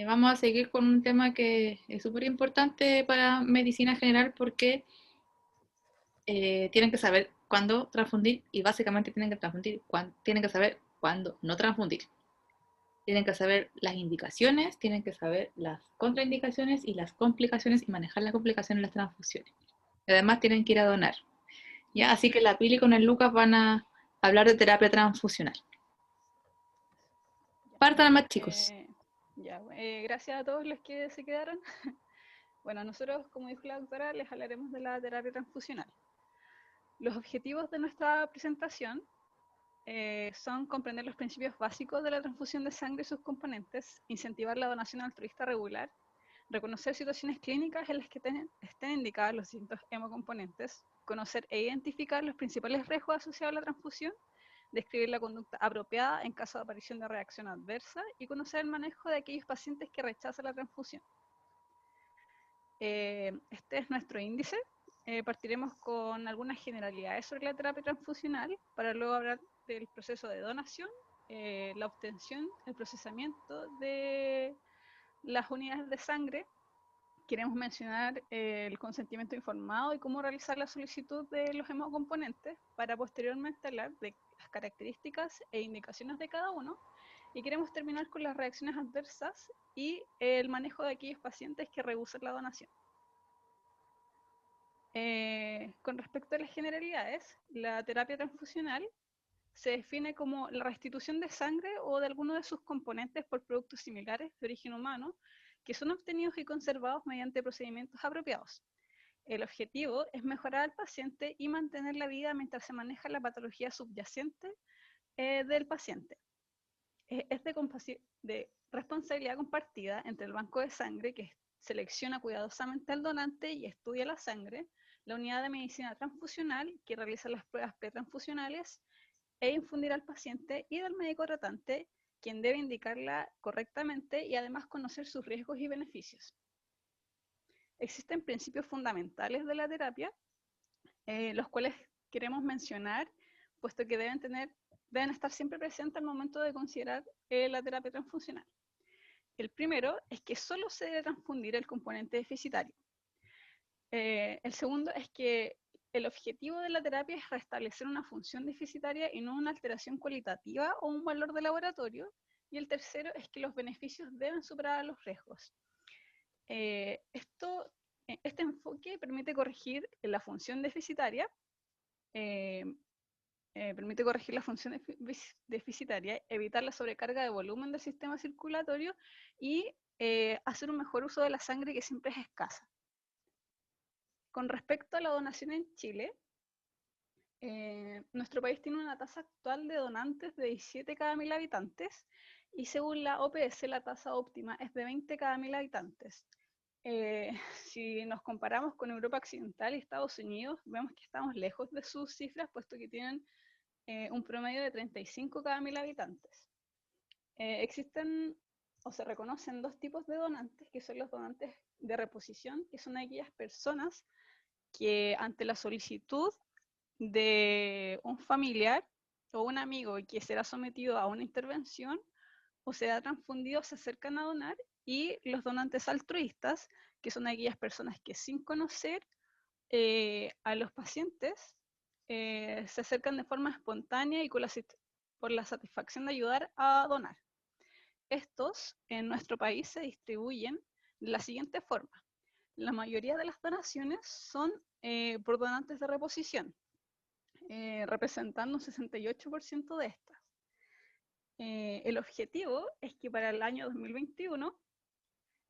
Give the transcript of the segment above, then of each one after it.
Vamos a seguir con un tema que es súper importante para medicina general porque tienen que saber cuándo transfundir y básicamente tienen que transfundir, tienen que saber cuándo no transfundir. Tienen que saber las indicaciones, tienen que saber las contraindicaciones y las complicaciones y manejar las complicaciones de las transfusiones. Además tienen que ir a donar. ¿Ya? Así que la Pili con el Lucas van a hablar de terapia transfusional. Ya, Partan más chicos. gracias a todos los que se quedaron. Bueno, nosotros, como dijo la doctora, les hablaremos de la terapia transfusional. Los objetivos de nuestra presentación son comprender los principios básicos de la transfusión de sangre y sus componentes, incentivar la donación altruista regular, reconocer situaciones clínicas en las que estén indicadas los distintos hemocomponentes, conocer e identificar los principales riesgos asociados a la transfusión, describir la conducta apropiada en caso de aparición de reacción adversa y conocer el manejo de aquellos pacientes que rechazan la transfusión. Este es nuestro índice. Partiremos con algunas generalidades sobre la terapia transfusional para luego hablar del proceso de donación, la obtención, el procesamiento de las unidades de sangre. Queremos mencionar el consentimiento informado y cómo realizar la solicitud de los hemocomponentes para posteriormente hablar de las características e indicaciones de cada uno. Y queremos terminar con las reacciones adversas y el manejo de aquellos pacientes que rehusan la donación. Con respecto a las generalidades, la terapia transfusional se define como la restitución de sangre o de alguno de sus componentes por productos similares de origen humano que son obtenidos y conservados mediante procedimientos apropiados. El objetivo es mejorar al paciente y mantener la vida mientras se maneja la patología subyacente del paciente. Es de responsabilidad compartida entre el banco de sangre, que selecciona cuidadosamente al donante y estudia la sangre, la unidad de medicina transfusional, que realiza las pruebas pretransfusionales e infundir al paciente, y del médico tratante, quien debe indicarla correctamente y además conocer sus riesgos y beneficios. Existen principios fundamentales de la terapia, los cuales queremos mencionar, puesto que deben estar siempre presentes al momento de considerar la terapia transfusional. El primero es que solo se debe transfundir el componente deficitario. El segundo es que el objetivo de la terapia es restablecer una función deficitaria y no una alteración cualitativa o un valor de laboratorio. Y el tercero es que los beneficios deben superar a los riesgos. Eh, esto, este enfoque permite corregir la función deficitaria, eh, deficitaria, evitar la sobrecarga de volumen del sistema circulatorio y hacer un mejor uso de la sangre, que siempre es escasa. Con respecto a la donación en Chile, nuestro país tiene una tasa actual de donantes de 17 cada 1000 habitantes y según la OPS la tasa óptima es de 20 cada 1000 habitantes. Si nos comparamos con Europa Occidental y Estados Unidos, vemos que estamos lejos de sus cifras, puesto que tienen un promedio de 35 cada 1000 habitantes. Existen o se reconocen dos tipos de donantes, que son los donantes de reposición, que son aquellas personas que ante la solicitud de un familiar o un amigo que será sometido a una intervención o será transfundido, se acercan a donar, y los donantes altruistas, que son aquellas personas que sin conocer a los pacientes se acercan de forma espontánea y por la satisfacción de ayudar a donar. Estos en nuestro país se distribuyen de la siguiente forma. La mayoría de las donaciones son por donantes de reposición, representando un 68% de estas. El objetivo es que para el año 2021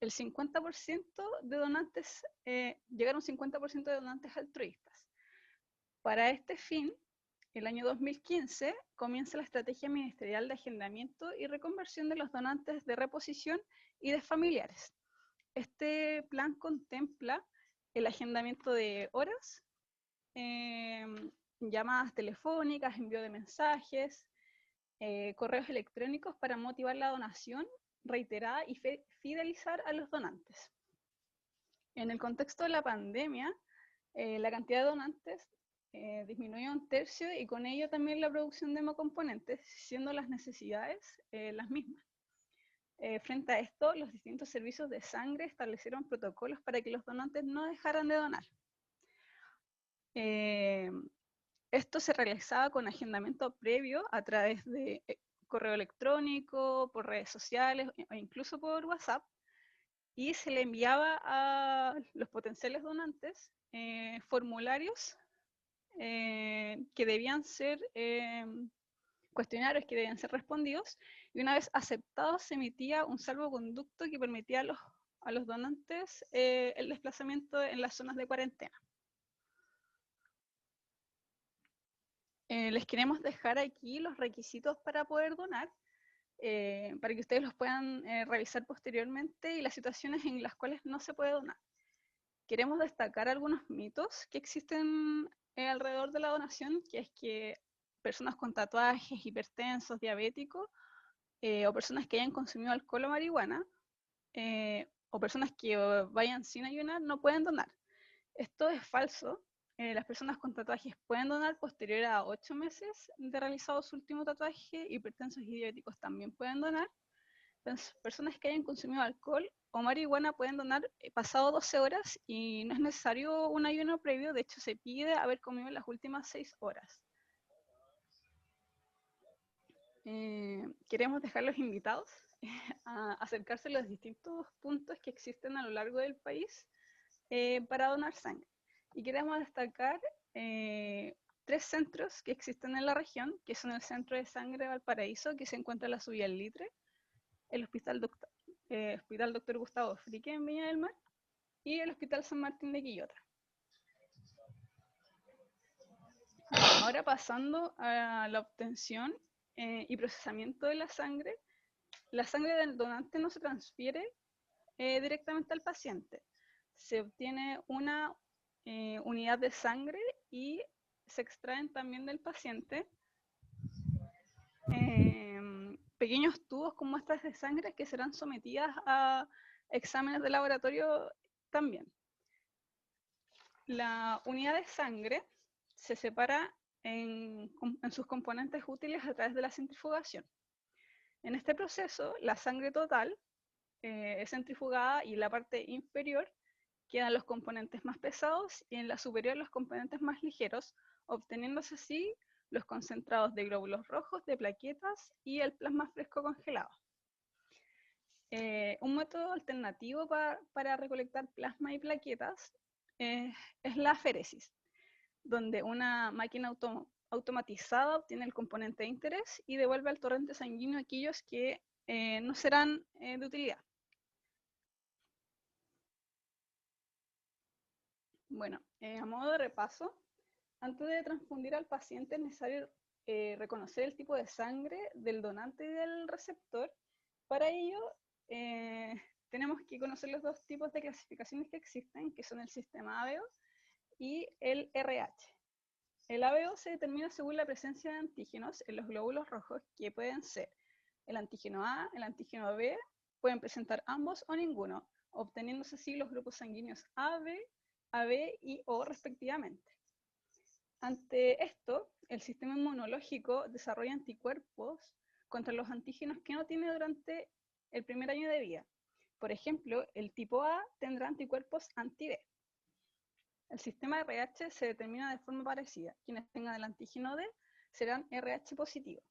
el 50% de donantes, llegar a un 50% de donantes altruistas. Para este fin, el año 2015 comienza la estrategia ministerial de agendamiento y reconversión de los donantes de reposición y de familiares. Este plan contempla el agendamiento de horas, eh, llamadas telefónicas, envío de mensajes, correos electrónicos para motivar la donación reiterada y fidelizar a los donantes. En el contexto de la pandemia, la cantidad de donantes disminuyó un tercio y con ello también la producción de hemocomponentes, siendo las necesidades las mismas. Frente a esto, los distintos servicios de sangre establecieron protocolos para que los donantes no dejaran de donar. Esto se realizaba con agendamiento previo a través de correo electrónico, por redes sociales o incluso por WhatsApp, y se le enviaba a los potenciales donantes formularios que debían ser cuestionarios que debían ser respondidos, y una vez aceptados se emitía un salvoconducto que permitía a los donantes el desplazamiento en las zonas de cuarentena. Les queremos dejar aquí los requisitos para poder donar, para que ustedes los puedan revisar posteriormente, y las situaciones en las cuales no se puede donar. Queremos destacar algunos mitos que existen alrededor de la donación, que es que personas con tatuajes, hipertensos, diabéticos, o personas que hayan consumido alcohol o marihuana, o personas que vayan sin ayunar, no pueden donar. Esto es falso. Las personas con tatuajes pueden donar posterior a 8 meses de realizado su último tatuaje. Hipertensos y diabéticos también pueden donar. Personas que hayan consumido alcohol o marihuana pueden donar pasado 12 horas, y no es necesario un ayuno previo. De hecho, se pide haber comido en las últimas 6 horas. Queremos dejar los invitados a acercarse a los distintos puntos que existen a lo largo del país para donar sangre. Y queremos destacar 3 centros que existen en la región, que son el Centro de Sangre de Valparaíso, que se encuentra en la subida al Litre, el Hospital Dr. Gustavo Frique en Viña del Mar, y el Hospital San Martín de Quillota. Ahora pasando a la obtención y procesamiento de la sangre del donante no se transfiere directamente al paciente. Se obtiene una unidad de sangre y se extraen también del paciente pequeños tubos con muestras de sangre que serán sometidas a exámenes de laboratorio también. La unidad de sangre se separa en sus componentes útiles a través de la centrifugación. En este proceso, la sangre total es centrifugada, y en la parte inferior quedan los componentes más pesados y en la superior los componentes más ligeros, obteniéndose así los concentrados de glóbulos rojos, de plaquetas y el plasma fresco congelado. Un método alternativo para recolectar plasma y plaquetas es la aféresis, donde una máquina automatizada obtiene el componente de interés y devuelve al torrente sanguíneo aquellos que no serán de utilidad. Bueno, a modo de repaso, antes de transfundir al paciente es necesario reconocer el tipo de sangre del donante y del receptor. Para ello, tenemos que conocer los 2 tipos de clasificaciones que existen, que son el sistema ABO y el RH. El ABO se determina según la presencia de antígenos en los glóbulos rojos, que pueden ser el antígeno A, el antígeno B, pueden presentar ambos o ninguno, obteniéndose así los grupos sanguíneos AB, AB y O respectivamente. Ante esto, el sistema inmunológico desarrolla anticuerpos contra los antígenos que no tiene durante el primer año de vida. Por ejemplo, el tipo A tendrá anticuerpos anti-B. El sistema RH se determina de forma parecida. Quienes tengan el antígeno D serán RH positivo.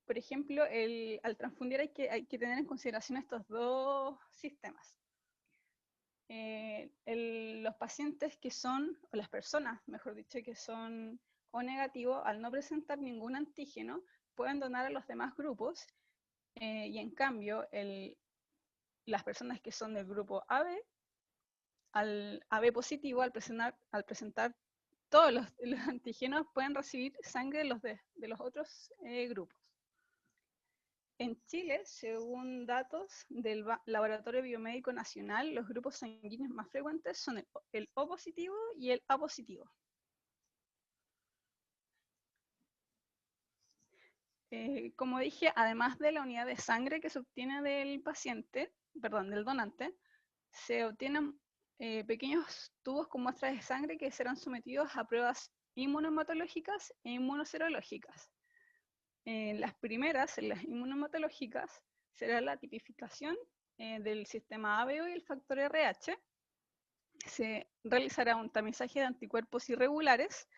Por ejemplo, al transfundir hay que tener en consideración estos 2 sistemas. Los pacientes que son, o las personas, mejor dicho, que son O negativo, al no presentar ningún antígeno, pueden donar a los demás grupos, y en cambio, las personas que son del grupo AB, al AB positivo, al presentar todos los antígenos, pueden recibir sangre de los otros grupos. En Chile, según datos del Laboratorio Biomédico Nacional, los grupos sanguíneos más frecuentes son el O positivo y el A positivo. Como dije, además de la unidad de sangre que se obtiene del donante, se obtienen pequeños tubos con muestras de sangre que serán sometidos a pruebas inmunohematológicas e inmunoserológicas. Las primeras, en las inmunohematológicas, será la tipificación del sistema ABO y el factor RH. Se realizará un tamizaje de anticuerpos irregulares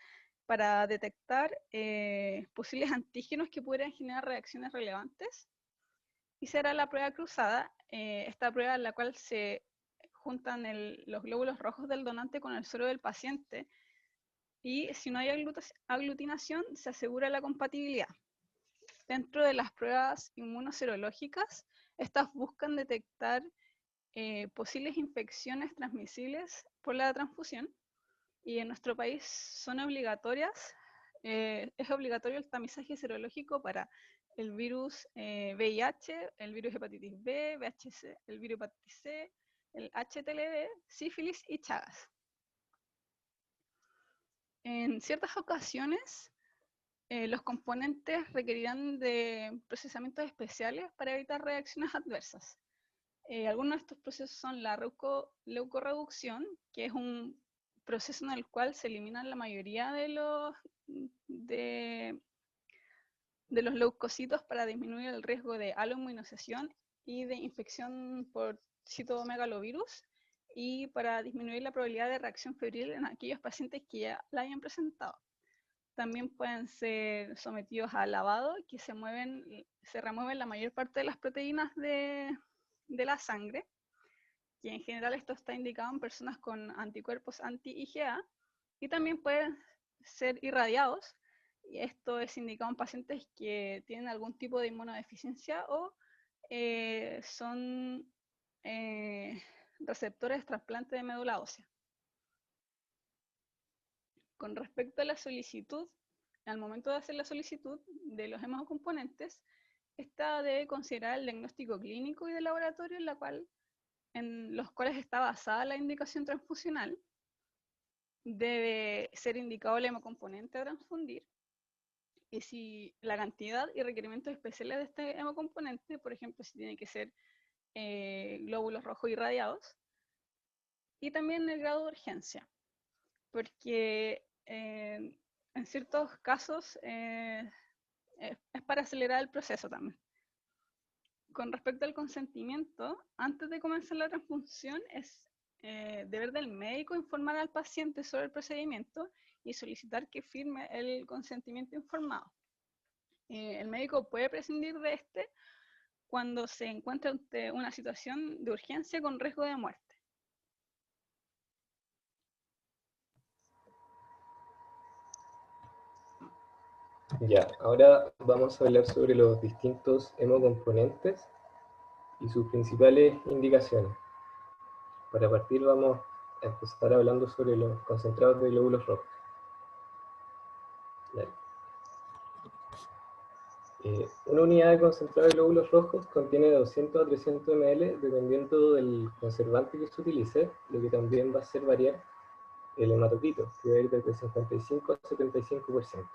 para detectar posibles antígenos que pudieran generar reacciones relevantes. Y será la prueba cruzada, esta prueba en la cual se juntan los glóbulos rojos del donante con el suero del paciente, y si no hay aglutinación, se asegura la compatibilidad. Dentro de las pruebas inmunoserológicas, estas buscan detectar posibles infecciones transmisibles por la transfusión, y en nuestro país son obligatorias. Es obligatorio el tamizaje serológico para el virus VIH, el virus hepatitis B, VHC, el virus hepatitis C, el HTLV, sífilis y Chagas. En ciertas ocasiones, los componentes requerirán de procesamientos especiales para evitar reacciones adversas. Algunos de estos procesos son la leucorreducción, que es un proceso en el cual se eliminan la mayoría de los leucocitos para disminuir el riesgo de aloinmunización y de infección por citomegalovirus, y para disminuir la probabilidad de reacción febril en aquellos pacientes que ya la hayan presentado. También pueden ser sometidos a lavado, que se remueven la mayor parte de las proteínas de la sangre, y en general esto está indicado en personas con anticuerpos anti-IgA, y también pueden ser irradiados, y esto es indicado en pacientes que tienen algún tipo de inmunodeficiencia o son receptores de trasplante de médula ósea. Con respecto a la solicitud, al momento de hacer la solicitud de los hemocomponentes, esta debe considerar el diagnóstico clínico y de laboratorio en los cuales está basada la indicación transfusional. Debe ser indicado el hemocomponente a transfundir, y si la cantidad y requerimientos especiales de este hemocomponente, por ejemplo, si tiene que ser glóbulos rojos irradiados, y también el grado de urgencia, porque en ciertos casos es para acelerar el proceso también. Con respecto al consentimiento, antes de comenzar la transfusión, es deber del médico informar al paciente sobre el procedimiento y solicitar que firme el consentimiento informado. El médico puede prescindir de este cuando se encuentra ante una situación de urgencia con riesgo de muerte. Ya, ahora vamos a hablar sobre los distintos hemocomponentes y sus principales indicaciones. Para partir vamos a empezar hablando sobre los concentrados de glóbulos rojos. Una unidad de concentrado de glóbulos rojos contiene 200 a 300 ml dependiendo del conservante que se utilice, lo que también va a hacer variar el hematocrito, que va a ir desde 55 a 75%.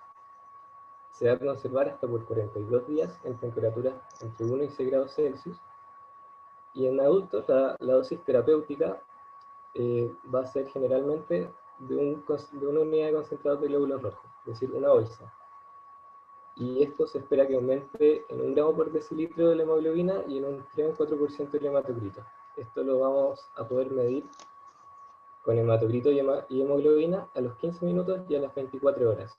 Se va a conservar hasta por 42 días en temperaturas entre 1 y 6 grados Celsius. Y en adultos la dosis terapéutica va a ser generalmente de una unidad de concentrado de glóbulos rojos, es decir, una bolsa. Y esto se espera que aumente en 1 gramo por decilitro de la hemoglobina y en un 3 o 4% del hematocrito. Esto lo vamos a poder medir con hematocrito y hemoglobina a los 15 minutos y a las 24 horas.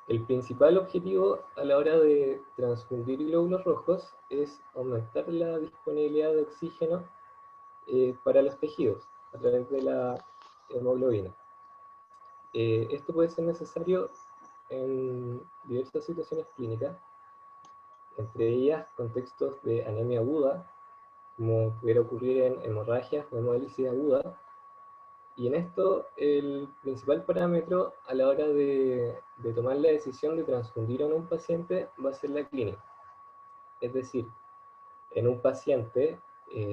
El principal objetivo a la hora de transfundir glóbulos rojos es aumentar la disponibilidad de oxígeno para los tejidos a través de la hemoglobina. Esto puede ser necesario en diversas situaciones clínicas, entre ellas contextos de anemia aguda, como pudiera ocurrir en hemorragias o hemodiálisis aguda. Y en esto, el principal parámetro a la hora de tomar la decisión de transfundir a un paciente va a ser la clínica. Es decir, en un paciente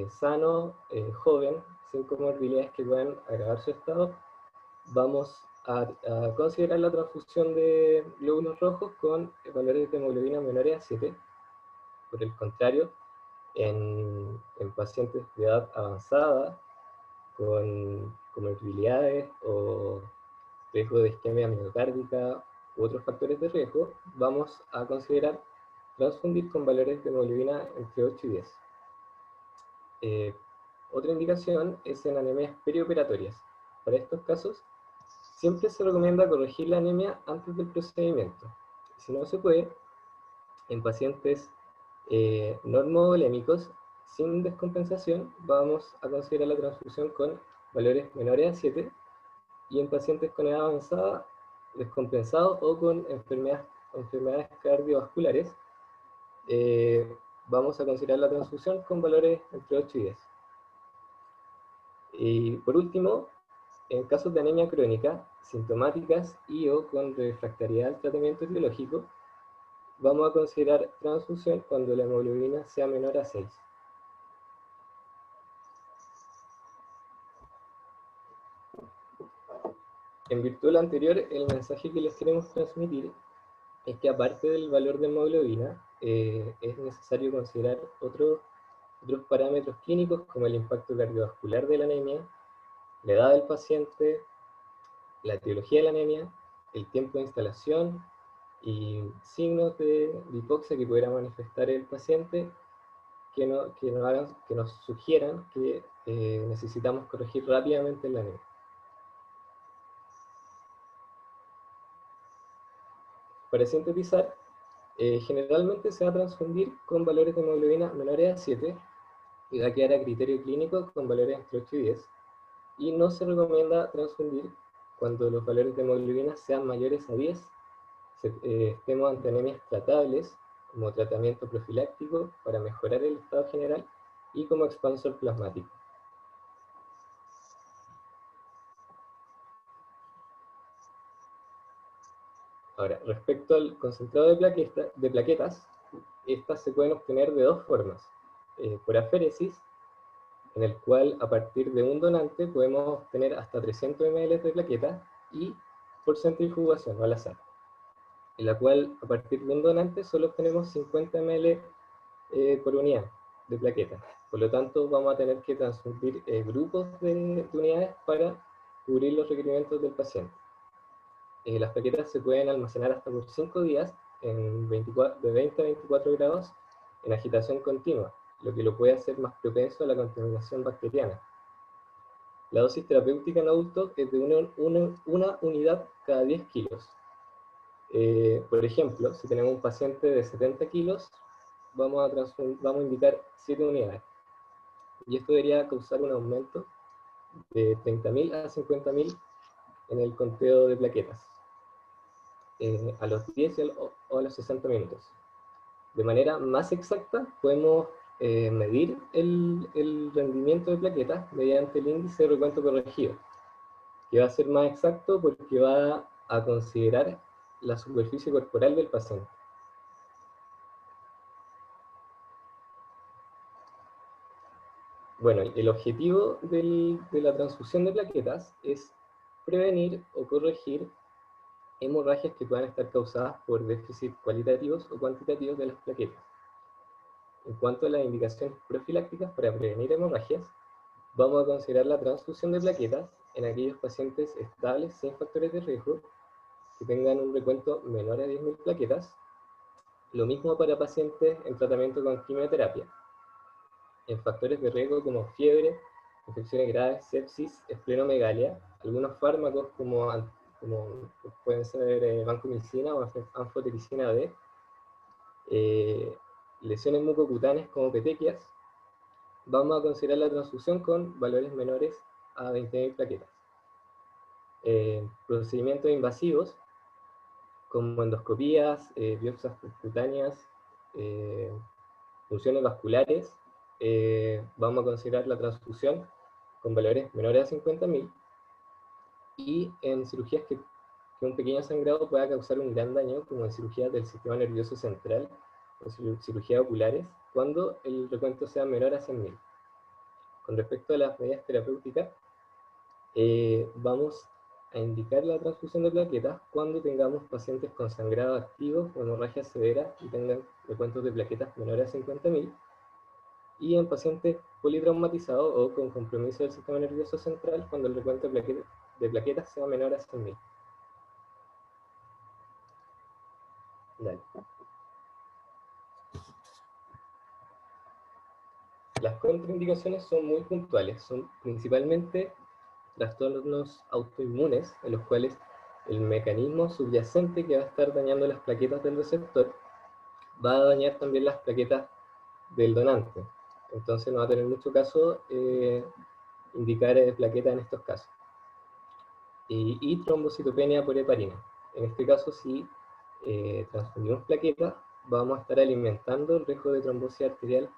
sano, joven, sin comorbilidades que puedan agravar su estado, vamos a considerar la transfusión de glóbulos rojos con valores de hemoglobina menores a 7. Por el contrario, en pacientes de edad avanzada, con comorbilidades o riesgo de isquemia miocárdica u otros factores de riesgo, vamos a considerar transfundir con valores de hemoglobina entre 8 y 10. Otra indicación es en anemias perioperatorias. Para estos casos, siempre se recomienda corregir la anemia antes del procedimiento. Si no se puede, en pacientes normovolémicos sin descompensación, vamos a considerar la transfusión con valores menores a 7, y en pacientes con edad avanzada, descompensados o con enfermedades cardiovasculares, vamos a considerar la transfusión con valores entre 8 y 10. Y por último, en casos de anemia crónica, sintomáticas y o con refractariedad al tratamiento etiológico, vamos a considerar transfusión cuando la hemoglobina sea menor a 6. En virtud de lo anterior, el mensaje que les queremos transmitir es que aparte del valor de hemoglobina, es necesario considerar otros parámetros clínicos como el impacto cardiovascular de la anemia, la edad del paciente, la etiología de la anemia, el tiempo de instalación y signos de hipoxia que pudiera manifestar el paciente que nos sugieran que necesitamos corregir rápidamente la anemia. Para sintetizar, generalmente se va a transfundir con valores de hemoglobina menores a 7 y va a quedar a criterio clínico con valores entre 8 y 10, y no se recomienda transfundir cuando los valores de hemoglobina sean mayores a 10, estemos ante anemias tratables como tratamiento profiláctico para mejorar el estado general y como expansor plasmático. Ahora, respecto al concentrado de plaquetas, estas se pueden obtener de dos formas. Por aféresis, en el cual a partir de un donante podemos obtener hasta 300 ml de plaquetas, y por centrifugación, o al azar, en la cual a partir de un donante solo obtenemos 50 ml por unidad de plaquetas. Por lo tanto, vamos a tener que transfundir grupos de unidades para cubrir los requerimientos del paciente. Las plaquetas se pueden almacenar hasta por 5 días de 20 a 24 grados en agitación continua, lo que lo puede hacer más propenso a la contaminación bacteriana. La dosis terapéutica en adultos es de una unidad cada 10 kilos. Por ejemplo, si tenemos un paciente de 70 kilos, vamos a indicar 7 unidades. Y esto debería causar un aumento de 30.000 a 50.000 en el conteo de plaquetas, a los 10 o a los 60 minutos. De manera más exacta, podemos medir el rendimiento de plaquetas mediante el índice de recuento corregido, que va a ser más exacto porque va a considerar la superficie corporal del paciente. Bueno, el objetivo de la transfusión de plaquetas es prevenir o corregir hemorragias que puedan estar causadas por déficits cualitativos o cuantitativos de las plaquetas. En cuanto a las indicaciones profilácticas para prevenir hemorragias, vamos a considerar la transfusión de plaquetas en aquellos pacientes estables sin factores de riesgo que tengan un recuento menor a 10.000 plaquetas. Lo mismo para pacientes en tratamiento con quimioterapia. En factores de riesgo como fiebre, infecciones graves, sepsis, esplenomegalia, algunos fármacos como pueden ser vancomicina o anfotericina B, lesiones mucocutáneas como petequias, vamos a considerar la transfusión con valores menores a 20.000 plaquetas. Procedimientos invasivos como endoscopías, biopsias cutáneas, funciones vasculares, vamos a considerar la transfusión con valores menores a 50.000, y en cirugías que un pequeño sangrado pueda causar un gran daño, como en cirugías del sistema nervioso central o cirugías oculares, cuando el recuento sea menor a 100.000. Con respecto a las medidas terapéuticas, vamos a indicar la transfusión de plaquetas cuando tengamos pacientes con sangrado activo o hemorragia severa y tengan recuentos de plaquetas menores a 50.000, y en pacientes politraumatizados o con compromiso del sistema nervioso central cuando el recuento de plaquetas sea menor a 100.000. Dale. Las contraindicaciones son muy puntuales, son principalmente trastornos autoinmunes, en los cuales el mecanismo subyacente que va a estar dañando las plaquetas del receptor va a dañar también las plaquetas del donante. Entonces no va a tener mucho caso indicar plaqueta en estos casos. Y trombocitopenia por heparina. En este caso, si transfundimos plaquetas, vamos a estar alimentando el riesgo de trombosis arterial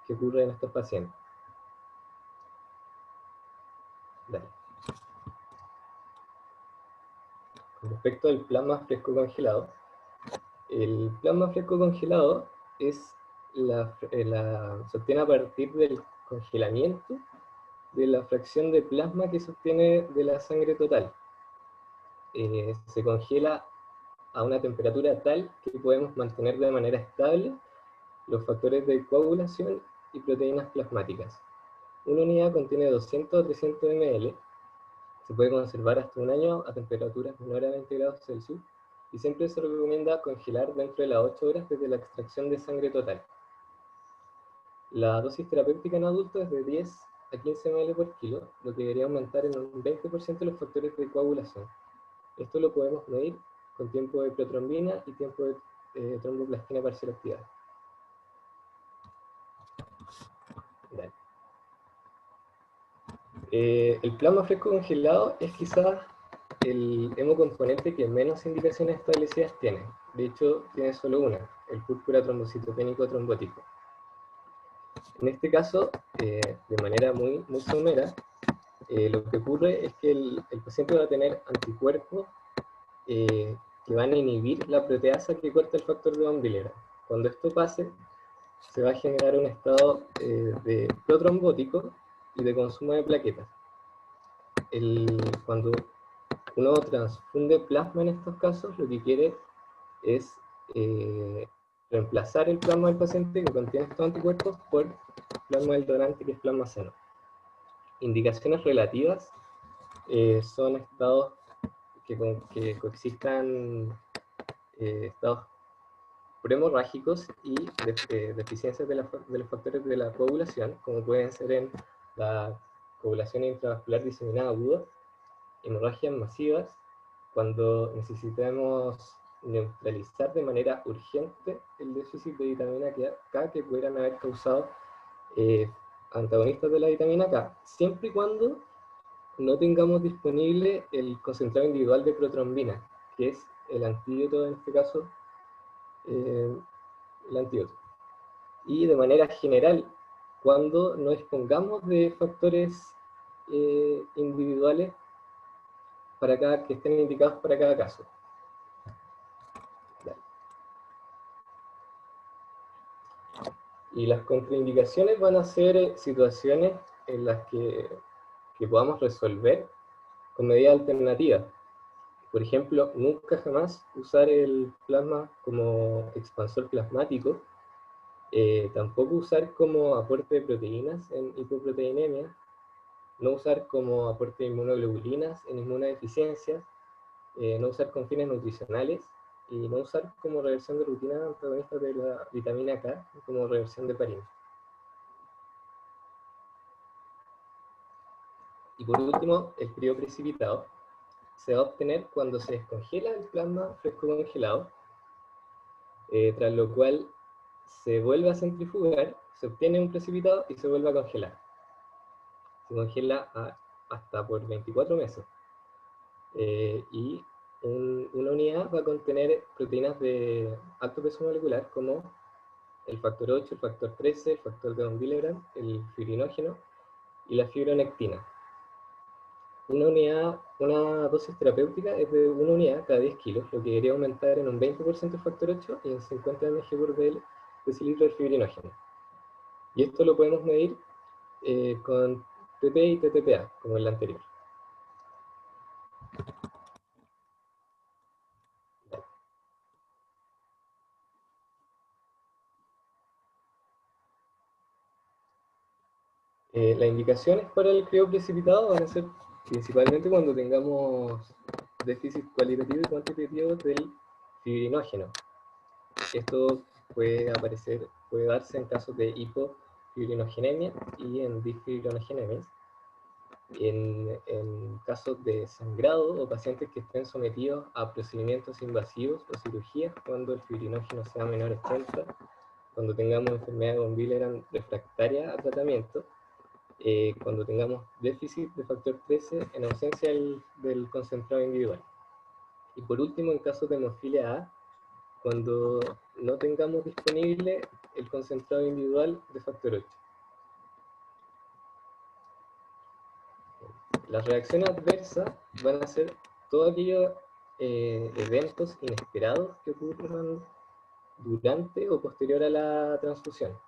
que ocurre en estos pacientes. Dale. Con respecto al plasma fresco congelado, el plasma fresco congelado se obtiene a partir del congelamiento de la fracción de plasma que se obtiene de la sangre total. Se congela a una temperatura tal que podemos mantener de manera estable los factores de coagulación y proteínas plasmáticas. Una unidad contiene 200 o 300 ml, se puede conservar hasta un año a temperaturas menores a 20 grados Celsius, y siempre se recomienda congelar dentro de las 8 horas desde la extracción de sangre total. La dosis terapéutica en adultos es de 10 a 15 ml por kilo, lo que debería aumentar en un 20% los factores de coagulación. Esto lo podemos medir con tiempo de protrombina y tiempo de tromboplastina parcial activada. El plasma fresco congelado es quizás el hemocomponente que menos indicaciones establecidas tiene. De hecho, tiene solo una, el púrpura trombocitopénico trombótico. En este caso, de manera muy somera, lo que ocurre es que el paciente va a tener anticuerpos que van a inhibir la proteasa que corta el factor de von Willebrand. Cuando esto pase, se va a generar un estado de protrombótico y de consumo de plaquetas. Cuando uno transfunde plasma en estos casos, lo que quiere es reemplazar el plasma del paciente que contiene estos anticuerpos por plasma del donante, que es plasma sano. Indicaciones relativas son estados que coexistan estados prehemorrágicos y deficiencias de los factores de la coagulación, como pueden ser en la coagulación intravascular diseminada aguda, hemorragias masivas, cuando necesitemos neutralizar de manera urgente el déficit de vitamina K que pudieran haber causado antagonistas de la vitamina K, siempre y cuando no tengamos disponible el concentrado individual de protrombina, que es el antídoto en este caso, el antídoto. Y de manera general, cuando no dispongamos de factores individuales que estén indicados para cada caso. Dale. Y las contraindicaciones van a ser situaciones en las que podamos resolver con medidas alternativas. Por ejemplo, nunca jamás usar el plasma como expansor plasmático, tampoco usar como aporte de proteínas en hipoproteinemia, no usar como aporte de inmunoglobulinas en inmunodeficiencias, no usar con fines nutricionales, y no usar como reversión de rutina antagonistas de la vitamina K como reversión de heparina. Y por último, el frío precipitado se va a obtener cuando se descongela el plasma fresco congelado, tras lo cual se vuelve a centrifugar, se obtiene un precipitado y se vuelve a congelar. Se congela hasta por 24 meses. Y una unidad va a contener proteínas de alto peso molecular como el factor 8, el factor 13, el factor de von Willebrand, el fibrinógeno y la fibronectina. Una dosis terapéutica es de una unidad cada 10 kilos, lo que debería aumentar en un 20% el factor 8 y en 50 mg por decilitro del fibrinógeno. Y esto lo podemos medir con TP y TTPA, como el anterior. Las indicaciones para el crío precipitado van a ser principalmente cuando tengamos déficit cualitativo y cuantitativo del fibrinógeno. Esto puede darse en casos de hipofibrinogenemia y en disfibrinogenemias. En casos de sangrado o pacientes que estén sometidos a procedimientos invasivos o cirugías cuando el fibrinógeno sea menor a 80, cuando tengamos enfermedad von Willebrand refractaria a tratamiento, cuando tengamos déficit de factor 13 en ausencia del concentrado individual. Y por último, en casos de hemofilia A, cuando no tengamos disponible el concentrado individual de factor 8. Las reacciones adversas van a ser todos aquellos eventos inesperados que ocurran durante o posterior a la transfusión.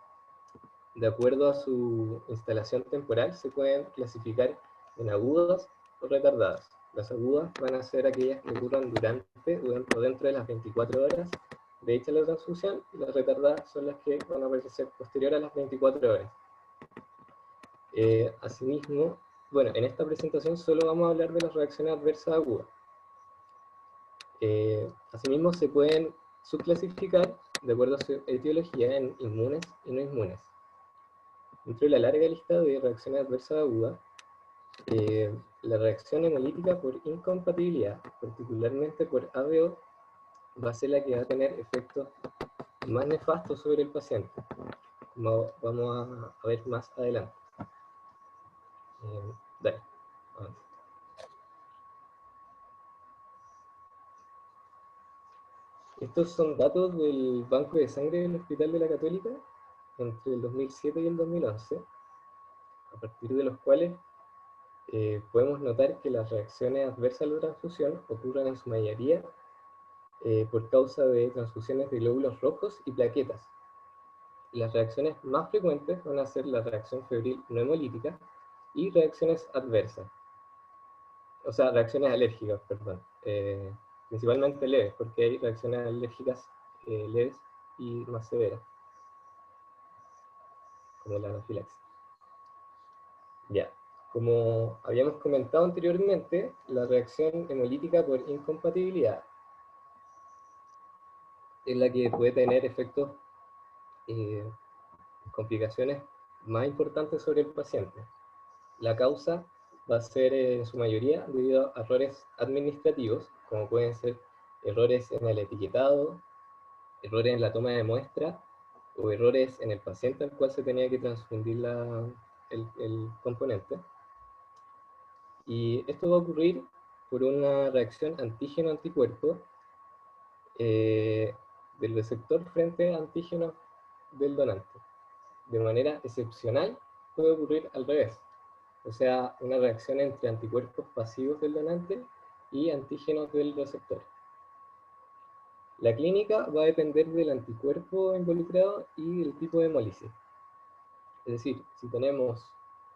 De acuerdo a su instalación temporal, se pueden clasificar en agudas o retardadas. Las agudas van a ser aquellas que ocurran durante o dentro de las 24 horas de hecha la transfusión, y las retardadas son las que van a aparecer posterior a las 24 horas. Asimismo, bueno, en esta presentación solo vamos a hablar de las reacciones adversas agudas. Asimismo, se pueden subclasificar de acuerdo a su etiología en inmunes y no inmunes. Dentro de la larga lista de reacciones adversas agudas, la reacción hemolítica por incompatibilidad, particularmente por ABO, va a ser la que va a tener efectos más nefastos sobre el paciente, como vamos a ver más adelante. Dale, avanza. Estos son datos del Banco de Sangre del Hospital de la Católica entre el 2007 y el 2011, a partir de los cuales podemos notar que las reacciones adversas a la transfusión ocurren en su mayoría por causa de transfusiones de glóbulos rojos y plaquetas. Las reacciones más frecuentes van a ser la reacción febril no hemolítica y reacciones adversas. O sea, reacciones alérgicas, perdón. Principalmente leves, porque hay reacciones alérgicas leves y más severas, como la anafilaxis. Ya, como habíamos comentado anteriormente, la reacción hemolítica por incompatibilidad es la que puede tener efectos, complicaciones más importantes sobre el paciente. La causa va a ser en su mayoría debido a errores administrativos, como pueden ser errores en el etiquetado, errores en la toma de muestra, o errores en el paciente al cual se tenía que transfundir el componente. Y esto va a ocurrir por una reacción antígeno-anticuerpo del receptor frente a antígeno del donante. De manera excepcional puede ocurrir al revés, o sea, una reacción entre anticuerpos pasivos del donante y antígenos del receptor. La clínica va a depender del anticuerpo involucrado y del tipo de hemólisis. Es decir, si tenemos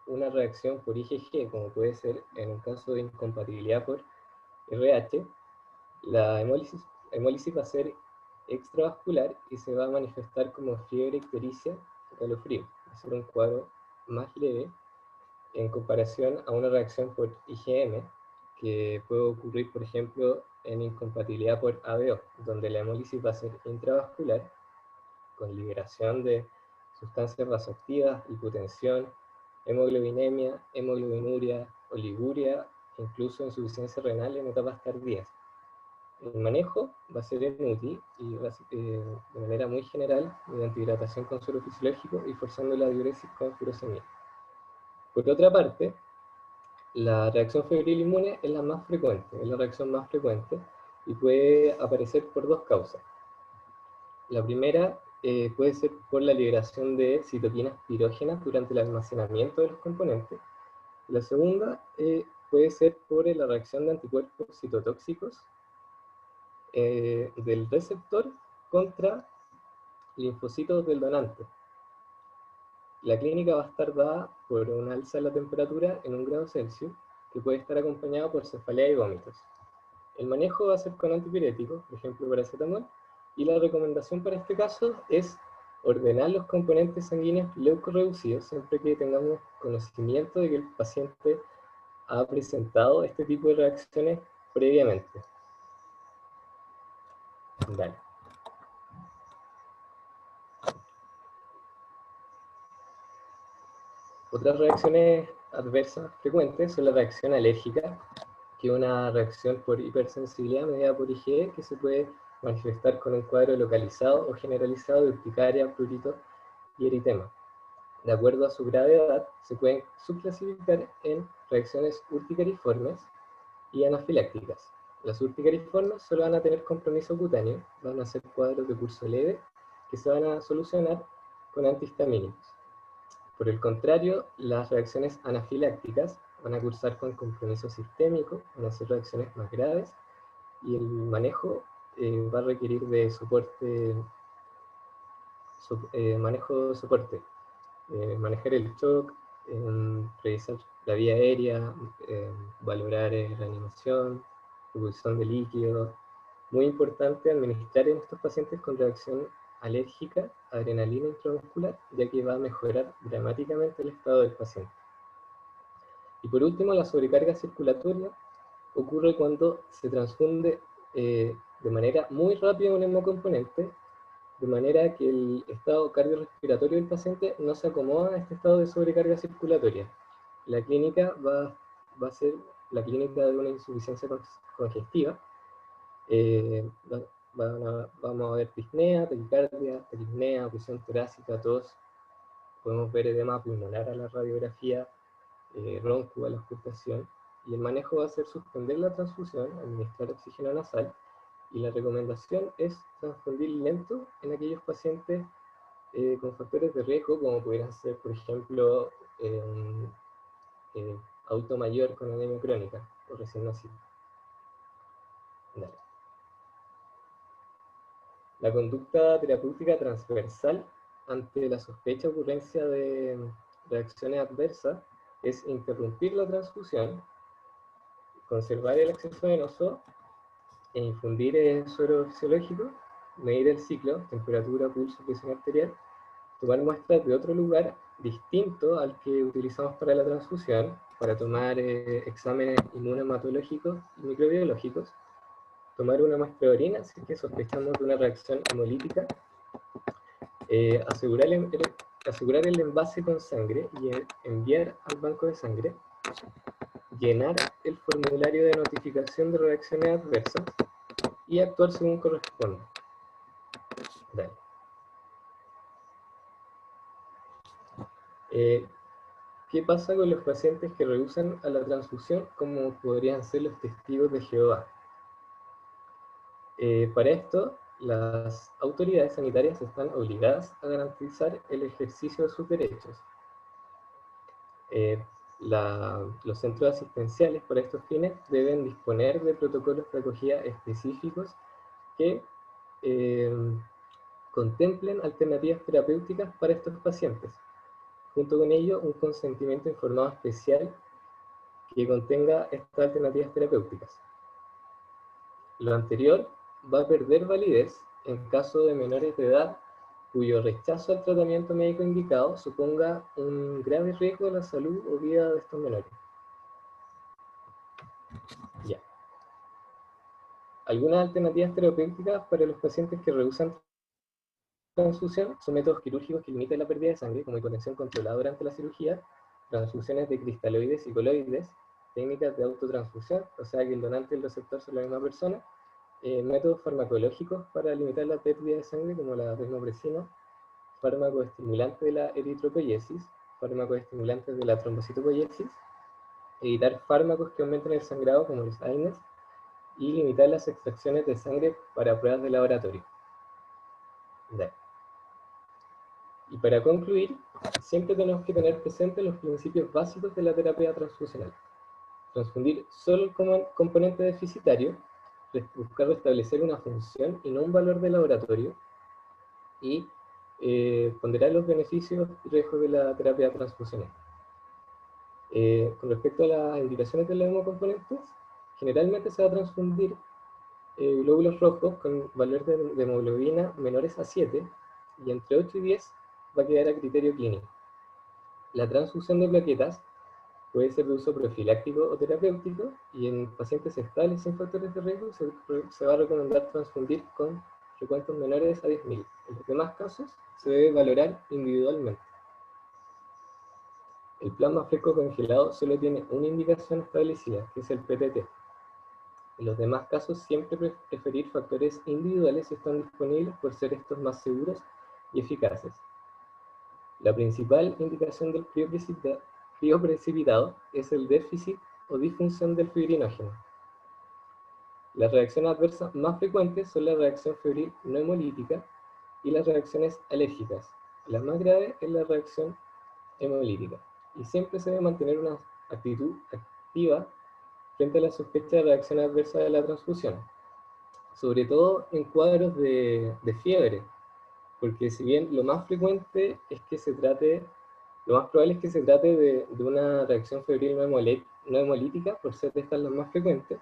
una reacción por IgG, como puede ser en un caso de incompatibilidad por RH, la hemólisis va a ser extravascular y se va a manifestar como fiebre, ictericia, calofrío. Va a ser un cuadro más leve en comparación a una reacción por IgM, que puede ocurrir, por ejemplo, en incompatibilidad por ABO, donde la hemólisis va a ser intravascular, con liberación de sustancias vasoactivas, hipotensión, hemoglobinemia, hemoglobinuria, oliguria, incluso insuficiencia renal en etapas tardías. El manejo va a ser en UTI y de manera muy general, mediante hidratación con suero fisiológico y forzando la diuresis con furosemida. Por otra parte, la reacción febril inmune es la más frecuente, es la reacción más frecuente y puede aparecer por dos causas. La primera puede ser por la liberación de citoquinas pirógenas durante el almacenamiento de los componentes. La segunda puede ser por la reacción de anticuerpos citotóxicos del receptor contra linfocitos del donante. La clínica va a estar dada por un alza de la temperatura en 1 grado Celsius, que puede estar acompañado por cefalea y vómitos. El manejo va a ser con antipiréticos, por ejemplo paracetamol, y la recomendación para este caso es ordenar los componentes sanguíneos leucorreducidos siempre que tengamos conocimiento de que el paciente ha presentado este tipo de reacciones previamente. Dale. Otras reacciones adversas frecuentes son la reacción alérgica, que es una reacción por hipersensibilidad mediada por IgE que se puede manifestar con un cuadro localizado o generalizado de urticaria, prurito y eritema. De acuerdo a su gravedad, se pueden subclasificar en reacciones urticariformes y anafilácticas. Las urticariformes solo van a tener compromiso cutáneo, van a ser cuadros de curso leve que se van a solucionar con antihistamínicos. Por el contrario, las reacciones anafilácticas van a cursar con compromiso sistémico, van a ser reacciones más graves y el manejo va a requerir de soporte, manejo de soporte, manejar el shock, revisar la vía aérea, valorar reanimación, reposición de líquido. Muy importante administrar en estos pacientes con reacción alérgica adrenalina intramuscular, ya que va a mejorar dramáticamente el estado del paciente. Y por último, la sobrecarga circulatoria ocurre cuando se transfunde de manera muy rápida un hemocomponente, de manera que el estado cardiorrespiratorio del paciente no se acomoda a este estado de sobrecarga circulatoria. La clínica va a ser la clínica de una insuficiencia congestiva. Vamos a ver disnea, taquicardia, taquipnea, presión torácica, tos. Podemos ver edema pulmonar a la radiografía, ronco a la auscultación. Y el manejo va a ser suspender la transfusión, administrar oxígeno nasal. Y la recomendación es transfundir lento en aquellos pacientes con factores de riesgo, como pudieran ser, por ejemplo, adulto mayor con anemia crónica o recién nacido. Dale. La conducta terapéutica transversal ante la sospecha de ocurrencia de reacciones adversas es interrumpir la transfusión, conservar el acceso venoso e infundir suero fisiológico, medir el ciclo, temperatura, pulso, presión arterial, tomar muestras de otro lugar distinto al que utilizamos para la transfusión, para tomar exámenes inmunohematológicos y microbiológicos, tomar una muestra de orina si es que sospechamos de una reacción hemolítica, asegurar el envase con sangre y enviar al banco de sangre, llenar el formulario de notificación de reacciones adversas y actuar según corresponda. Dale. ¿Qué pasa con los pacientes que rehusan a la transfusión, como podrían ser los testigos de Jehová? Para esto, las autoridades sanitarias están obligadas a garantizar el ejercicio de sus derechos. Los centros asistenciales para estos fines deben disponer de protocolos de acogida específicos que contemplen alternativas terapéuticas para estos pacientes. Junto con ello, un consentimiento informado especial que contenga estas alternativas terapéuticas. Lo anterior va a perder validez en caso de menores de edad cuyo rechazo al tratamiento médico indicado suponga un grave riesgo de la salud o vida de estos menores. Ya. Algunas alternativas terapéuticas para los pacientes que rehusan transfusión son métodos quirúrgicos que limitan la pérdida de sangre, como hipotensión controlada durante la cirugía, transfusiones de cristaloides y coloides, técnicas de autotransfusión, o sea que el donante y el receptor son la misma persona, métodos farmacológicos para limitar la pérdida de sangre, como la desmopresina, fármacos estimulantes de la eritropoiesis, fármacos estimulantes de la trombocitopoiesis, evitar fármacos que aumenten el sangrado, como los AINES, y limitar las extracciones de sangre para pruebas de laboratorio. Y para concluir, siempre tenemos que tener presentes los principios básicos de la terapia transfusional. Transfundir solo el componente deficitario, buscar restablecer una función y no un valor de laboratorio, y ponderar los beneficios y riesgos de la terapia transfusional. Con respecto a las indicaciones de los hemocomponentes, generalmente se va a transfundir glóbulos rojos con valores de hemoglobina menores a 7, y entre 8 y 10 va a quedar a criterio clínico. La transfusión de plaquetas puede ser de uso profiláctico o terapéutico, y en pacientes estables sin factores de riesgo se va a recomendar transfundir con frecuencias menores a 10.000. En los demás casos se debe valorar individualmente. El plasma fresco congelado solo tiene una indicación establecida, que es el PTT. En los demás casos, siempre preferir factores individuales si están disponibles por ser estos más seguros y eficaces. La principal indicación del crioprecipitado es el déficit o disfunción del fibrinógeno. Las reacciones adversas más frecuentes son la reacción febril no hemolítica y las reacciones alérgicas. La más grave es la reacción hemolítica. Y siempre se debe mantener una actitud activa frente a la sospecha de reacción adversa de la transfusión, sobre todo en cuadros de fiebre, porque si bien lo más frecuente es que se trate, lo más probable es que se trate de una reacción febril no hemolítica, por ser estas las más frecuentes,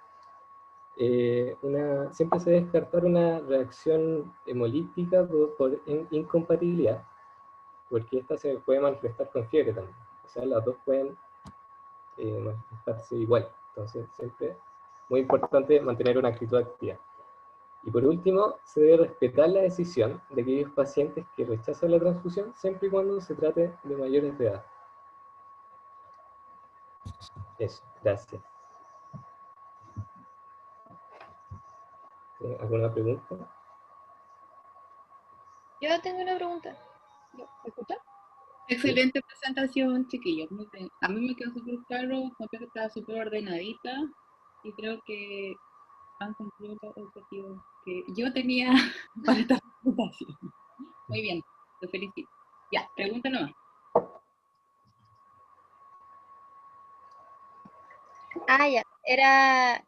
siempre se debe descartar una reacción hemolítica por incompatibilidad, porque esta se puede manifestar con fiebre también. O sea, las dos pueden manifestarse igual. Entonces, siempre muy importante mantener una actitud activa. Y por último, se debe respetar la decisión de aquellos pacientes que rechazan la transfusión, siempre y cuando se trate de mayores de edad. Eso, gracias. ¿Alguna pregunta? Yo tengo una pregunta. ¿Me escuchas? Excelente presentación, chiquillos. Muy bien. A mí me quedó súper claro, creo que está súper ordenadita y creo que han cumplido los objetivos que yo tenía para esta presentación. Muy bien, te felicito. Ya, pregunta nomás. Ah, ya. Era,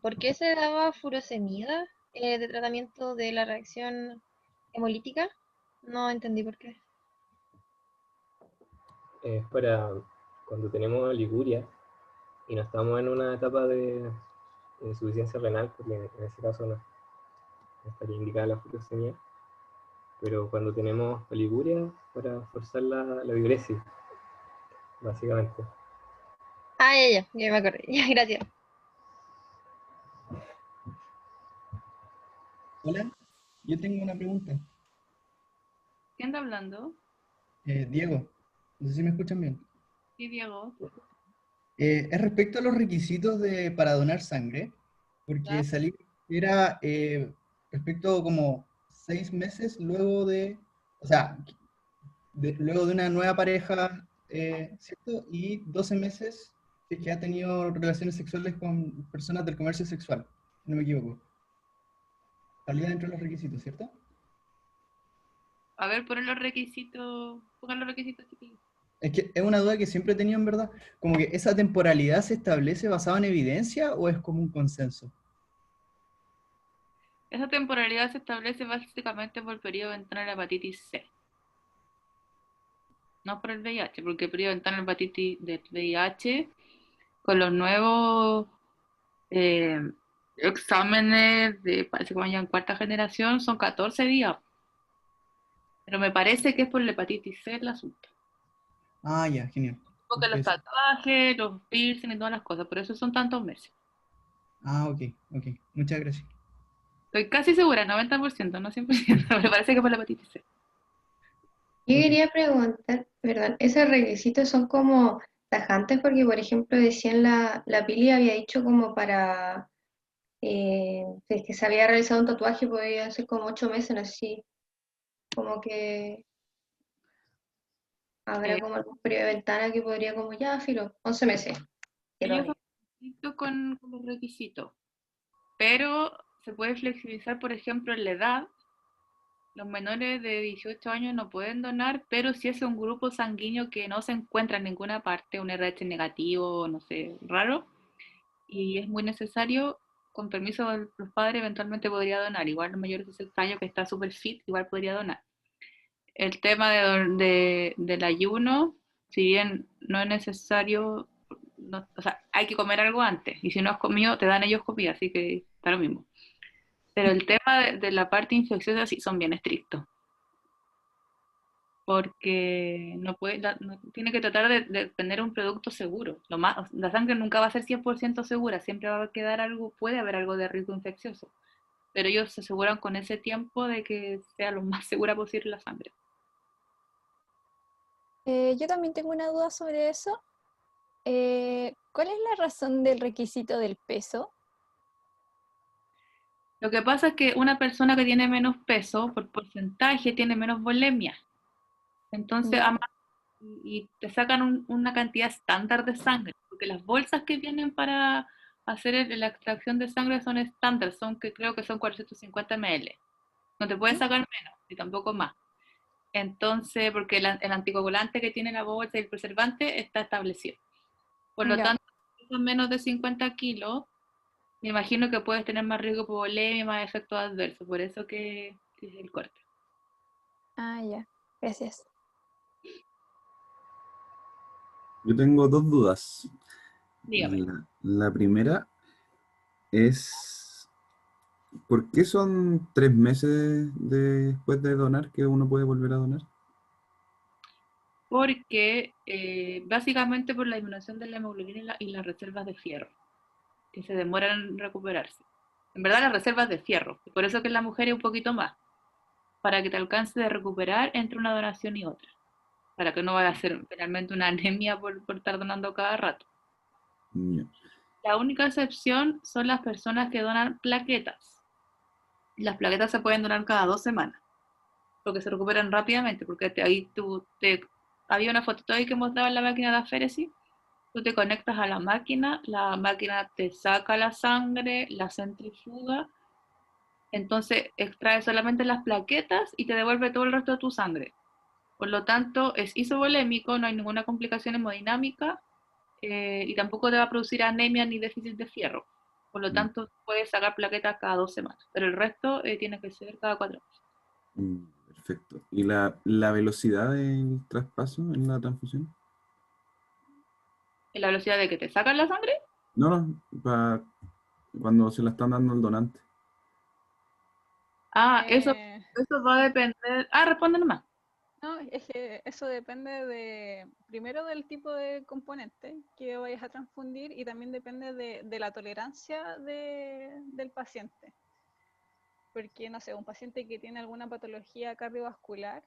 ¿por qué se daba furosemida de tratamiento de la reacción hemolítica? No entendí por qué. Es para cuando tenemos liguria y no estamos en una etapa de insuficiencia renal, porque en ese caso no estaría indicada la furosemia, pero cuando tenemos oliguria, para forzar la diuresis, básicamente. Ah, ya me acordé. Ya, gracias. Hola, yo tengo una pregunta. ¿Quién está hablando? Diego, no sé si me escuchan bien. Sí, Diego. Es respecto a los requisitos para donar sangre, porque salí, era respecto como 6 meses luego de, o sea, luego de una nueva pareja, ¿cierto? Y 12 meses si es que ha tenido relaciones sexuales con personas del comercio sexual, si no me equivoco. Salía dentro de los requisitos, ¿cierto? A ver, pongan los requisitos, chiquillos. Es que es una duda que siempre he tenido en verdad, como que esa temporalidad se establece basada en evidencia o es como un consenso. Esa temporalidad se establece básicamente por el periodo ventana de la hepatitis C. No por el VIH, porque el periodo ventana de la hepatitis del VIH, con los nuevos eh, exámenes de, parece que van ya en cuarta generación, son 14 días. Pero me parece que es por la hepatitis C el asunto. Ah, ya, genial. Porque los tatuajes, los piercing y todas las cosas, por eso son tantos meses. Ah, ok, muchas gracias. Estoy casi segura, 90%, no 100%, pero me parece que es por la hepatitis C. Yo Ok. quería preguntar, perdón, ¿esos requisitos son como tajantes? Porque, por ejemplo, decían la Pili había dicho como para, si es que se había realizado un tatuaje, podía ser como 8 meses, no sé si, como que habrá Eh, como algún periodo de ventana que podría como ya, filo, 11 meses. Que lo ellos haría. son estrictos con los requisitos, pero se puede flexibilizar, por ejemplo, en la edad. Los menores de 18 años no pueden donar, pero si es un grupo sanguíneo que no se encuentra en ninguna parte, un RH negativo, no sé, raro, y es muy necesario, con permiso de los padres, eventualmente podría donar. Igual los mayores de 18 años que está súper fit, igual podría donar. El tema del ayuno, si bien no es necesario, o sea, hay que comer algo antes, y si no has comido, te dan ellos comida, así que está lo mismo. Pero el tema de la parte infecciosa sí son bien estrictos, porque tiene que tratar de tener un producto seguro. La sangre nunca va a ser 100% segura, siempre va a quedar algo, puede haber algo de riesgo infeccioso, pero ellos se aseguran con ese tiempo de que sea lo más segura posible la sangre. Yo también tengo una duda sobre eso. ¿Cuál es la razón del requisito del peso? Lo que pasa es que una persona que tiene menos peso, por porcentaje, tiene menos volemia. Entonces, Ya. y te sacan una cantidad estándar de sangre, porque las bolsas que vienen para hacer la extracción de sangre son estándar, que creo que son 450 ml. No te puedes sacar menos, ni tampoco más. Entonces, porque el anticoagulante que tiene la bolsa y el preservante está establecido. Por lo Ya. tanto, si son menos de 50 kilos, me imagino que puedes tener más riesgo por volemia, más efectos adversos. Por eso que es el corte. Ah, ya. Gracias. Yo tengo dos dudas. Dígame. La primera es, ¿por qué son 3 meses después de donar que uno puede volver a donar? Porque básicamente por la disminución de la hemoglobina y las reservas de fierro, que se demoran en recuperarse. En verdad las reservas de fierro, y por eso que en la mujer es un poquito más, para que te alcance de recuperar entre una donación y otra, para que no vaya a ser finalmente una anemia por estar donando cada rato. Ya. La única excepción son las personas que donan plaquetas. Las plaquetas se pueden donar cada 2 semanas, porque se recuperan rápidamente, porque había una fotito ahí que mostraba en la máquina de aféresis. Tú te conectas a la máquina te saca la sangre, la centrifuga, entonces extrae solamente las plaquetas y te devuelve todo el resto de tu sangre. Por lo tanto, es isovolémico, no hay ninguna complicación hemodinámica y tampoco te va a producir anemia ni déficit de fierro. Por lo tanto, puedes sacar plaquetas cada 2 semanas, pero el resto tiene que ser cada 4 meses. Perfecto. ¿Y la velocidad del traspaso en la transfusión? ¿En la velocidad de que te sacan la sangre? No, cuando se la están dando al donante. Eso Eh, va a depender. Responde nomás. No, es que eso depende primero del tipo de componente que vayas a transfundir y también depende de la tolerancia del paciente. Porque, no sé, un paciente que tiene alguna patología cardiovascular,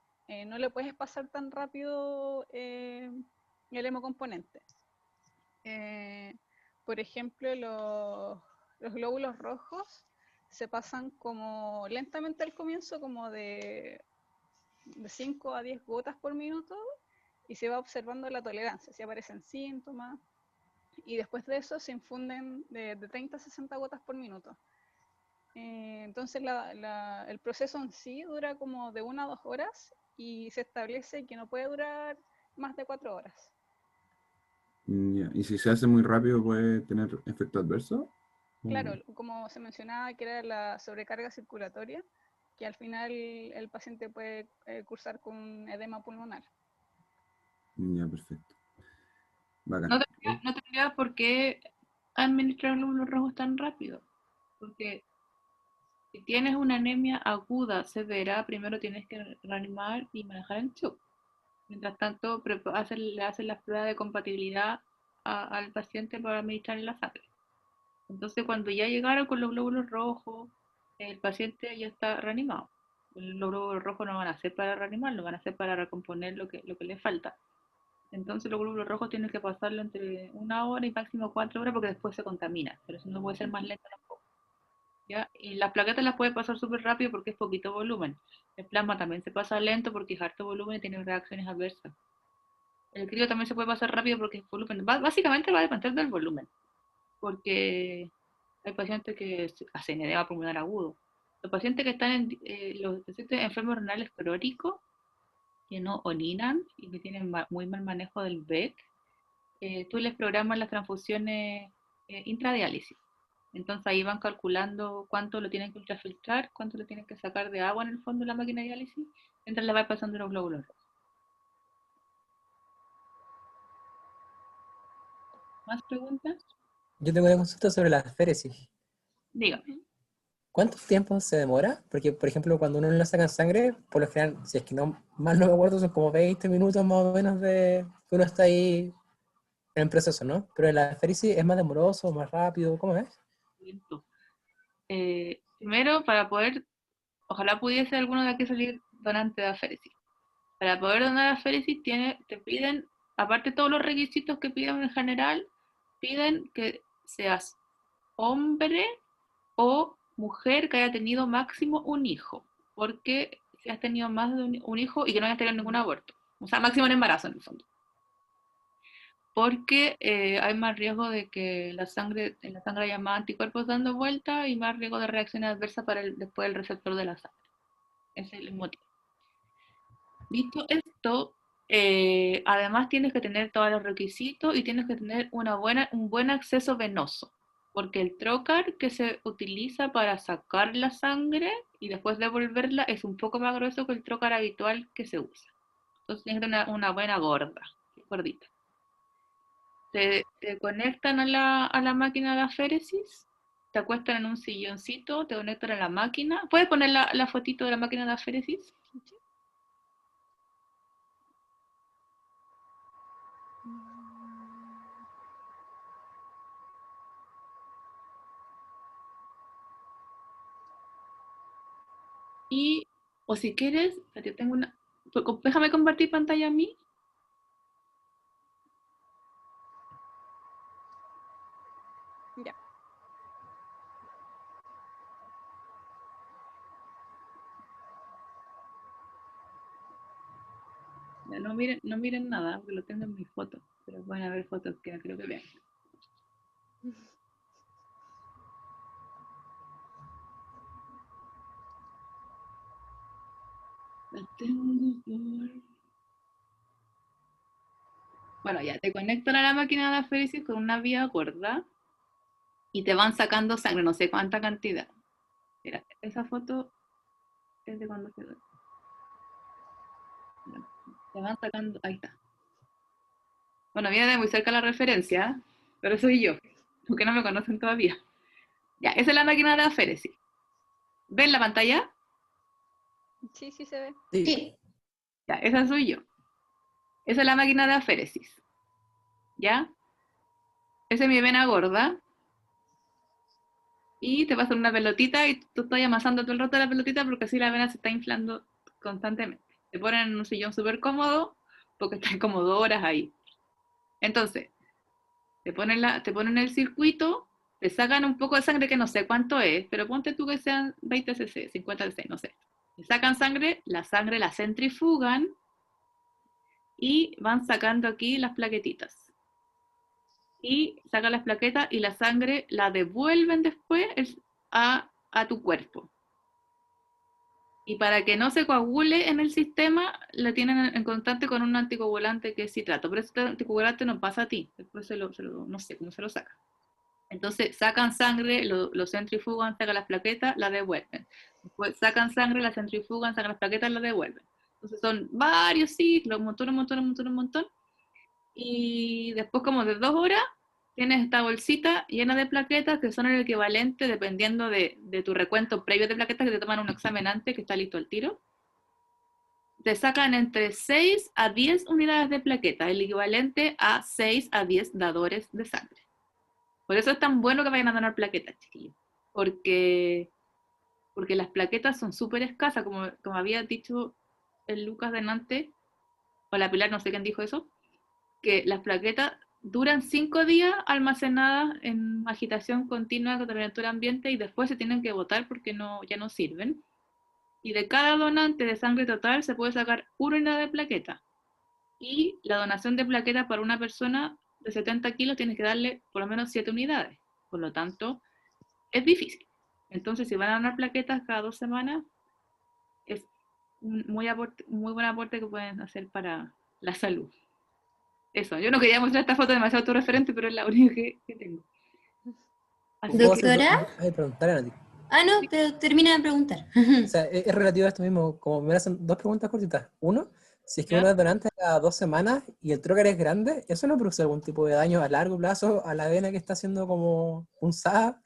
no le puedes pasar tan rápido el hemocomponente. Por ejemplo, los glóbulos rojos se pasan como lentamente al comienzo, como de 5 a 10 gotas por minuto, y se va observando la tolerancia, si aparecen síntomas, y después de eso se infunden de 30 a 60 gotas por minuto. Entonces el proceso en sí dura como de 1 a 2 horas y se establece que no puede durar más de 4 horas. Ya. ¿Y si se hace muy rápido puede tener efecto adverso? Claro, como se mencionaba que era la sobrecarga circulatoria, que al final el paciente puede cursar con edema pulmonar. Ya, perfecto. Bacán. No tendría por qué administrar glóbulos rojos tan rápido. Porque si tienes una anemia aguda severa, primero tienes que reanimar y manejar el shock. Mientras tanto, le hacen las pruebas de compatibilidad al paciente para administrarle la sangre. Entonces, cuando ya llegaron con los glóbulos rojos, el paciente ya está reanimado. Los glóbulos rojos no van a ser para reanimarlo, van a ser para recomponer lo que le falta. Entonces los glóbulos rojos tienen que pasarlo entre 1 hora y máximo 4 horas porque después se contamina, pero eso no puede ser más lento tampoco. ¿Ya? Y las plaquetas las puede pasar súper rápido porque es poquito volumen. El plasma también se pasa lento porque es harto volumen y tiene reacciones adversas. El crío también se puede pasar rápido porque es volumen. Básicamente va a depender del volumen, porque hay pacientes que hacen edema pulmonar agudo. Los pacientes que están los pacientes enfermos renales crónicos que no orinan y que tienen muy mal manejo del BEC, tú les programas las transfusiones intradiálisis. Entonces ahí van calculando cuánto lo tienen que ultrafiltrar, cuánto lo tienen que sacar de agua en el fondo de la máquina de diálisis, mientras le va pasando los glóbulos rojos. ¿Más preguntas? Yo tengo una consulta sobre la aféresis. Dígame. ¿Cuánto tiempo se demora? Porque, por ejemplo, cuando uno le saca sangre, por lo general, si es que no, mal no me acuerdo, son como 20 minutos más o menos de que uno está ahí en el proceso, ¿no? Pero la aféresis es más demoroso, más rápido, ¿cómo es? Primero, ojalá pudiese alguno de aquí salir donante de aféresis. Para poder donar aféresis te piden, aparte de todos los requisitos que piden en general, piden que seas hombre o mujer que haya tenido máximo un hijo, porque si has tenido más de un hijo y que no hayas tenido ningún aborto, o sea, máximo en embarazo en el fondo, porque hay más riesgo de que en la sangre haya más anticuerpos dando vuelta y más riesgo de reacciones adversas después del receptor de la sangre. Ese es el motivo. Visto esto, además tienes que tener todos los requisitos y tienes que tener un buen acceso venoso, porque el trocar que se utiliza para sacar la sangre y después devolverla es un poco más grueso que el trocar habitual que se usa. Entonces tienes que tener una buena gordita. Te conectan a la máquina de aféresis, te acuestan en un silloncito, te conectan a la máquina. ¿Puedes poner la fotito de la máquina de aféresis? O si quieres, yo tengo déjame compartir pantalla a mí. Ya. Ya, no miren nada, porque lo tengo en mis fotos, pero van a ver fotos que no creo que vean. La tengo por... Bueno, ya, te conectan a la máquina de aféresis con una vía gorda y te van sacando sangre, no sé cuánta cantidad. Mira, esa foto es de cuando se... Te van sacando... Ahí está. Bueno, viene de muy cerca la referencia, pero soy yo, aunque no me conocen todavía. Ya, esa es la máquina de aféresis. ¿Ven la pantalla? Sí, sí se ve. Sí. Ya, esa soy yo. Esa es la máquina de aféresis. ¿Ya? Esa es mi vena gorda. Y te pasan una pelotita y tú estás amasando todo el rato la pelotita porque así la vena se está inflando constantemente. Te ponen en un sillón súper cómodo porque estás como 2 horas ahí. Entonces, te ponen el circuito, te sacan un poco de sangre que no sé cuánto es, pero ponte tú que sean 20 cc, 50 cc, no sé. Te sacan sangre la centrifugan y van sacando aquí las plaquetitas. Y sacan las plaquetas y la sangre la devuelven después a tu cuerpo. Y para que no se coagule en el sistema, la tienen en constante con un anticoagulante que es citrato. Pero ese anticoagulante no pasa a ti, después no sé cómo se lo saca. Entonces sacan sangre, lo centrifugan, sacan las plaquetas, la devuelven. Después sacan sangre, la centrifugan, sacan las plaquetas, la devuelven. Entonces son varios ciclos, un montón. Y después como de 2 horas, tienes esta bolsita llena de plaquetas que son el equivalente, dependiendo de tu recuento previo de plaquetas, que te toman un examen antes, que está listo al tiro. Te sacan entre 6 a 10 unidades de plaquetas, el equivalente a 6 a 10 dadores de sangre. Por eso es tan bueno que vayan a donar plaquetas, chiquillos. Porque las plaquetas son súper escasas, como había dicho el Lucas delante, o la Pilar, no sé quién dijo eso, que las plaquetas duran 5 días almacenadas en agitación continua con temperatura ambiente y después se tienen que botar porque ya no sirven. Y de cada donante de sangre total se puede sacar 1 unidad de plaqueta. Y la donación de plaquetas para una persona de 70 kilos tienes que darle por lo menos 7 unidades. Por lo tanto, es difícil. Entonces, si van a donar plaquetas cada 2 semanas, es un muy buen aporte que pueden hacer para la salud. Eso, yo no quería mostrar esta foto demasiado autorreferente, pero es la única que tengo. Así que, ¿Doctora? Ay, preguntar a ti. Ah, no, pero termina de preguntar. O sea, es relativo a esto mismo, como me hacen 2 preguntas cortitas. Uno, si es que ¿Ya? uno es donante cada 2 semanas y el trocar es grande, ¿eso no produce algún tipo de daño a largo plazo a la vena que está siendo como punzada?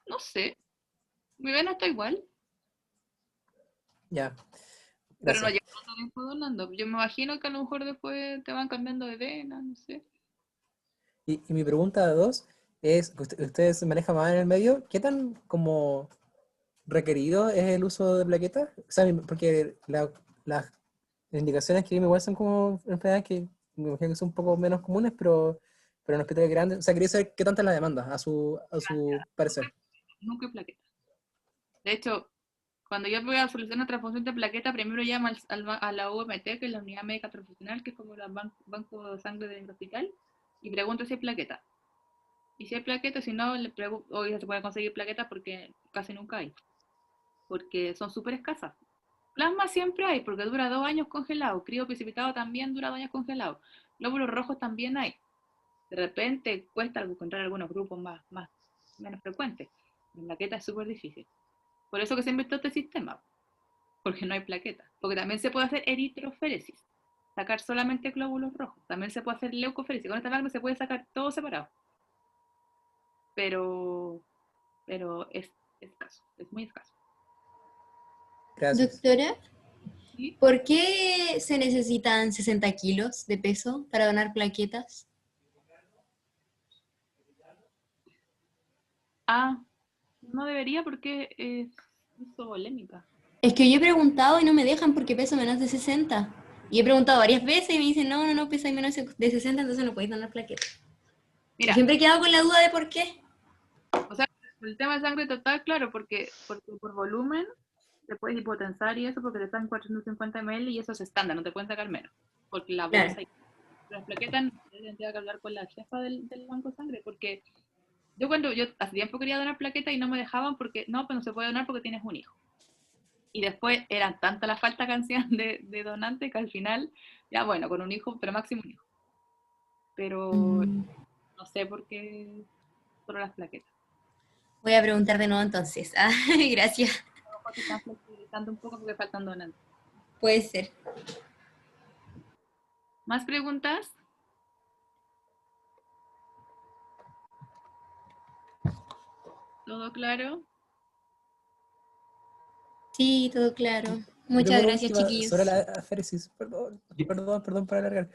no sé, mi vena está igual, Ya, pero no gracias. llevo tanto tiempo donando. Yo me imagino que a lo mejor después te van cambiando de vena, no sé. Y mi pregunta 2 es, que ustedes se manejan más en el medio, ¿qué tan como requerido es el uso de plaquetas? O sea, porque las indicaciones que igual son como enfermedades que me imagino que son un poco menos comunes, pero en hospitales grandes. O sea, quería saber qué tanta es la demanda a su parecer. Nunca hay plaqueta. De hecho, cuando yo voy a solucionar una transfusión de plaqueta, primero llamo a la UMT, que es la Unidad Médica Transfusional, que es como el banco de sangre del hospital, y pregunto si hay plaqueta. Y si hay plaqueta, si no, le pregunto, hoy se puede conseguir plaquetas porque casi nunca hay, porque son súper escasas. Plasma siempre hay, porque dura 2 años congelado. Crío precipitado también dura 2 años congelado. Glóbulos rojos también hay. De repente cuesta encontrar algunos grupos menos frecuentes. En plaqueta es súper difícil. Por eso que se inventó este sistema, porque no hay plaqueta. Porque también se puede hacer eritroféresis, sacar solamente glóbulos rojos. También se puede hacer leucoféresis. Con esta máquina se puede sacar todo separado. Pero es escaso, es muy escaso. Gracias. Doctora, ¿Sí? ¿por qué se necesitan 60 kilos de peso para donar plaquetas? No debería porque es polémica. Es que yo he preguntado y no me dejan porque peso menos de 60. Y he preguntado varias veces y me dicen, no, pesa menos de 60, entonces no podéis donar plaquetas. Mira, Y siempre he quedado con la duda de por qué. o sea, el tema de sangre total, claro, porque por volumen te puedes hipotensar y eso porque te están 450 ml y eso es estándar, no te pueden sacar menos. Porque la bolsa Claro. y las plaquetas tendría que hablar con la jefa del banco de sangre, porque yo hace tiempo quería donar plaquetas y no me dejaban porque no, pues no se puede donar porque tienes un hijo. Y después era tanta la falta que hacían de donantes que al final, ya bueno, con un hijo, pero máximo un hijo. Pero no sé por qué solo las plaquetas. Voy a preguntar de nuevo entonces. Ah, gracias. A lo mejor se están flexibilizando un poco porque faltan donantes. Puede ser. ¿Más preguntas? ¿Todo claro? Sí, todo claro. Yo Muchas por gracias, último, chiquillos. sobre la aféresis, perdón para alargar.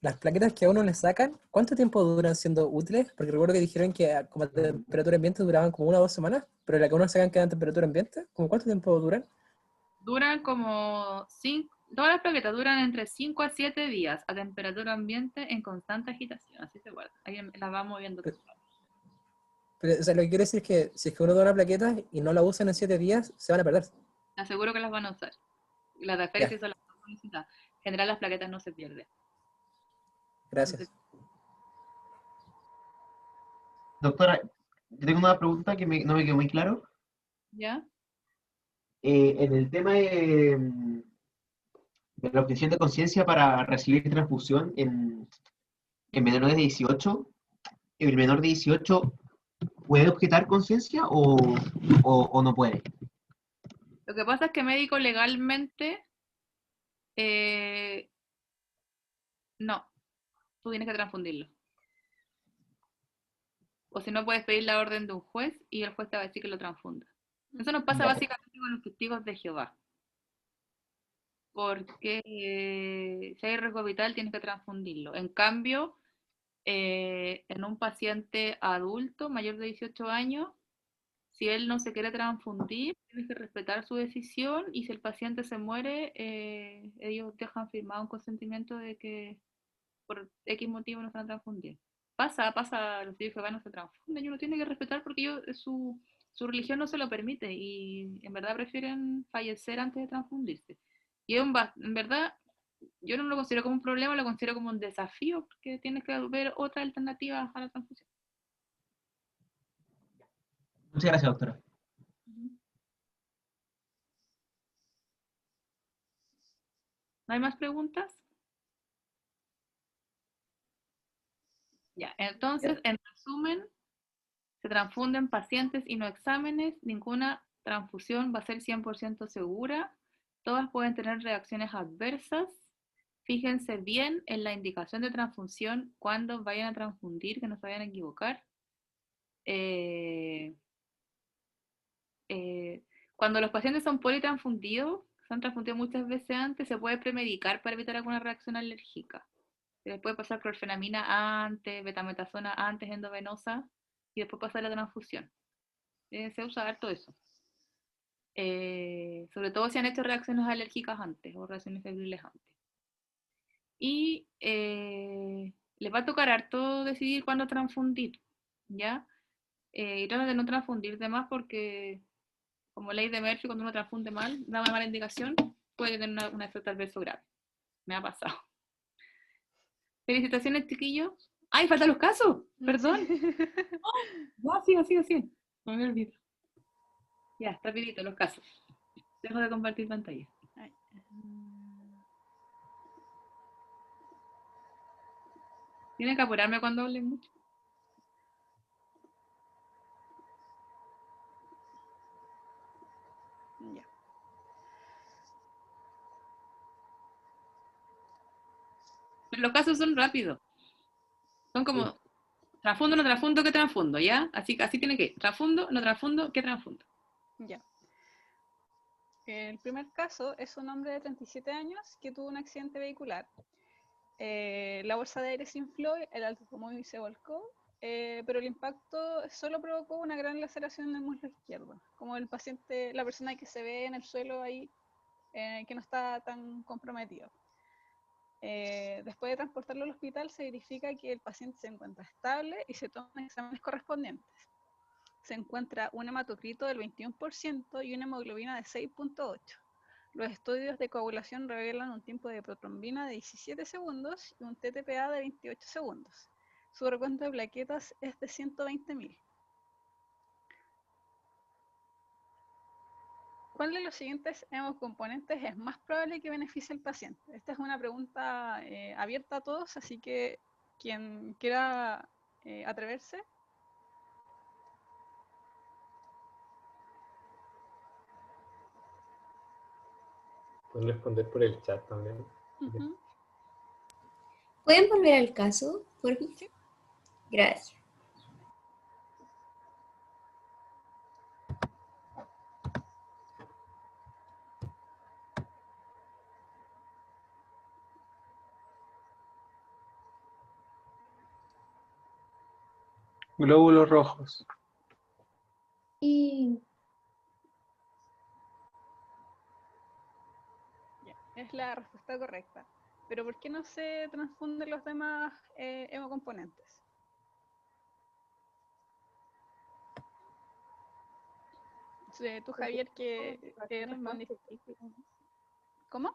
Las plaquetas que a uno le sacan, ¿cuánto tiempo duran siendo útiles? Porque recuerdo que dijeron que como a temperatura ambiente duraban como 1 o 2 semanas, pero la que a uno le sacan queda en temperatura ambiente, ¿como cuánto tiempo duran? Duran como todas las plaquetas duran entre 5 a 7 días a temperatura ambiente en constante agitación, así se guarda. Ahí las va moviendo. Pero, o sea, lo que quiero decir es que si es que uno dona plaquetas y no la usan en 7 días, se van a perder. Te aseguro que las van a usar. Las de Ya, aféresis son las más solicitadas. En general las plaquetas no se pierden. gracias. Doctora, yo tengo una pregunta que no me quedó muy claro. ¿Ya? En el tema de la obtención de conciencia para recibir transfusión en menores de 18, ¿el menor de 18 puede objetar conciencia o no puede? Lo que pasa es que médico legalmente no, tú tienes que transfundirlo. O si no, puedes pedir la orden de un juez y el juez te va a decir que lo transfunda. Eso nos pasa Ya. básicamente con los testigos de Jehová. Porque si hay riesgo vital tienes que transfundirlo. En cambio, en un paciente adulto mayor de 18 años, si él no se quiere transfundir, tienes que respetar su decisión y si el paciente se muere, ellos dejan firmado un consentimiento de que por X motivo no se van a transfundir. Pasa, los testigos de Jehová no se transfunden y uno tiene que respetar porque su religión no se lo permite y en verdad prefieren fallecer antes de transfundirse. Y en verdad, yo no lo considero como un problema, lo considero como un desafío porque tienes que ver otra alternativa a la transfusión. Muchas gracias, doctora. ¿No hay más preguntas? Ya, entonces, en resumen, se transfunden pacientes y no exámenes, ninguna transfusión va a ser 100% segura, todas pueden tener reacciones adversas. Fíjense bien en la indicación de transfusión cuando vayan a transfundir, que no se vayan a equivocar. Cuando los pacientes son politransfundidos, se han transfundido muchas veces antes, se puede premedicar para evitar alguna reacción alérgica. Se les puede pasar clorfenamina antes, betametasona antes endovenosa y después pasar la transfusión. Se usa harto eso. sobre todo si han hecho reacciones alérgicas antes o reacciones febriles antes. Y les va a tocar harto decidir cuándo transfundir, ¿ya? Y tratan de no transfundir de más porque, como ley de Murphy, cuando uno transfunde mal, da una mala indicación, puede tener un efecto adverso grave. Me ha pasado. Felicitaciones, chiquillos. ¡Ay, faltan los casos! Perdón. Oh, ya, sí. No me olvido. Ya, rapidito, los casos. Dejo de compartir pantalla. Ay. Tienen que apurarme cuando hablen mucho. Ya. Los casos son rápidos. Son como transfundo, no transfundo, ¿qué transfundo? ¿Ya? Así tiene que ir. Transfundo, no transfundo, ¿qué transfundo? Ya. El primer caso es un hombre de 37 años que tuvo un accidente vehicular. La bolsa de aire se infló, el automóvil se volcó, pero el impacto solo provocó una gran laceración en el muslo izquierdo, como el paciente, la persona que se ve en el suelo ahí, que no está tan comprometido. Después de transportarlo al hospital, se verifica que el paciente se encuentra estable y se toman exámenes correspondientes. Se encuentra un hematocrito del 21% y una hemoglobina de 6.8. Los estudios de coagulación revelan un tiempo de protrombina de 17 segundos y un TTPA de 28 segundos. Su recuento de plaquetas es de 120.000. ¿Cuál de los siguientes hemocomponentes es más probable que beneficie al paciente? Esta es una pregunta abierta a todos, así que quien quiera atreverse. Pueden responder por el chat también. ¿Pueden volver al caso, por favor? Sí. Gracias. Glóbulos rojos. Y Ya, es la respuesta correcta. Pero ¿por qué no se transfunden los demás hemocomponentes? Tú, Javier, que respondiste. ¿Cómo?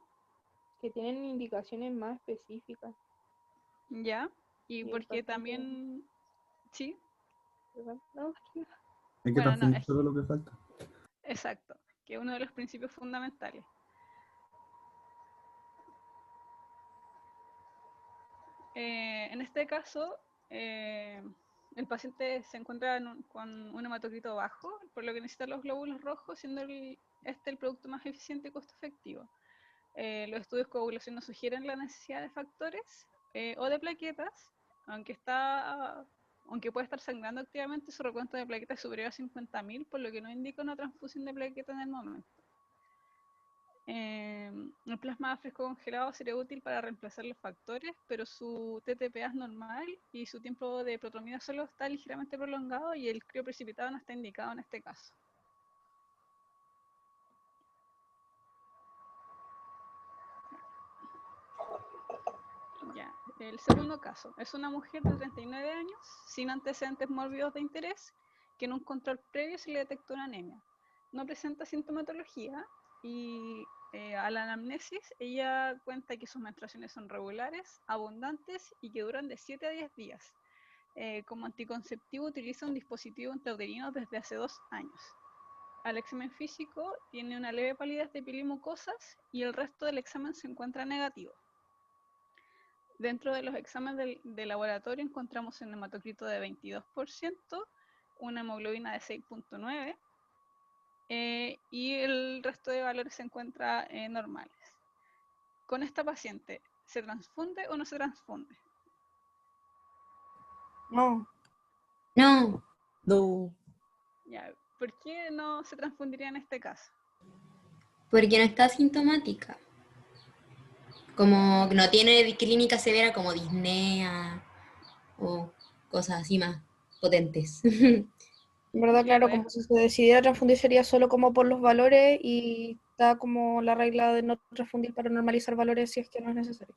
Que tienen indicaciones más específicas. Ya, y el porque paciente- también... Sí, No, Hay que Bueno, no, transfundir solo lo que falta. exacto, que es uno de los principios fundamentales. En este caso, el paciente se encuentra con un hematocrito bajo, por lo que necesita los glóbulos rojos, siendo este el producto más eficiente y costo efectivo. Los estudios de coagulación no sugieren la necesidad de factores o de plaquetas, aunque puede estar sangrando activamente, su recuento de plaquetas es superior a 50.000, por lo que no indica una transfusión de plaquetas en el momento. El plasma fresco congelado sería útil para reemplazar los factores, pero su TTPA es normal y su tiempo de protromida solo está ligeramente prolongado y el crío precipitado no está indicado en este caso. Ya, el segundo caso es una mujer de 39 años sin antecedentes mórbidos de interés que en un control previo se le detectó una anemia. No presenta sintomatología y a la anamnesis ella cuenta que sus menstruaciones son regulares, abundantes y que duran de 7 a 10 días. Como anticonceptivo utiliza un dispositivo intrauterino desde hace 2 años. Al examen físico tiene una leve palidez de piel y mucosas y el resto del examen se encuentra negativo. Dentro de los exámenes de laboratorio encontramos un hematocrito de 22%, una hemoglobina de 6.9 y el resto de valores se encuentra normales. Con esta paciente, ¿se transfunde o no se transfunde? No. no, Ya, ¿por qué no se transfundiría en este caso? porque no está sintomática. Como no tiene clínica severa como disnea o cosas así más potentes. En verdad, claro, como si se decidiera transfundir sería solo como por los valores y da como la regla de no transfundir para normalizar valores si es que no es necesario.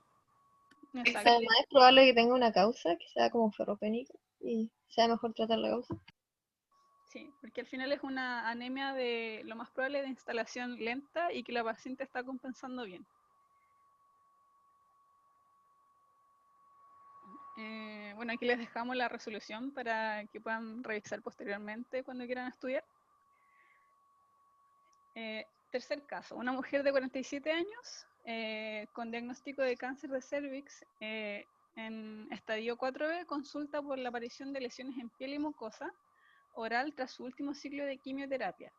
Exacto. Además es probable que tenga una causa que sea como ferropénica y sea mejor tratar la causa. Sí, porque al final es una anemia de lo más probable de instalación lenta y que la paciente está compensando bien. Bueno, aquí les dejamos la resolución para que puedan revisar posteriormente cuando quieran estudiar. Tercer caso, una mujer de 47 años con diagnóstico de cáncer de cervix en estadio 4B consulta por la aparición de lesiones en piel y mucosa oral tras su último ciclo de quimioterapia.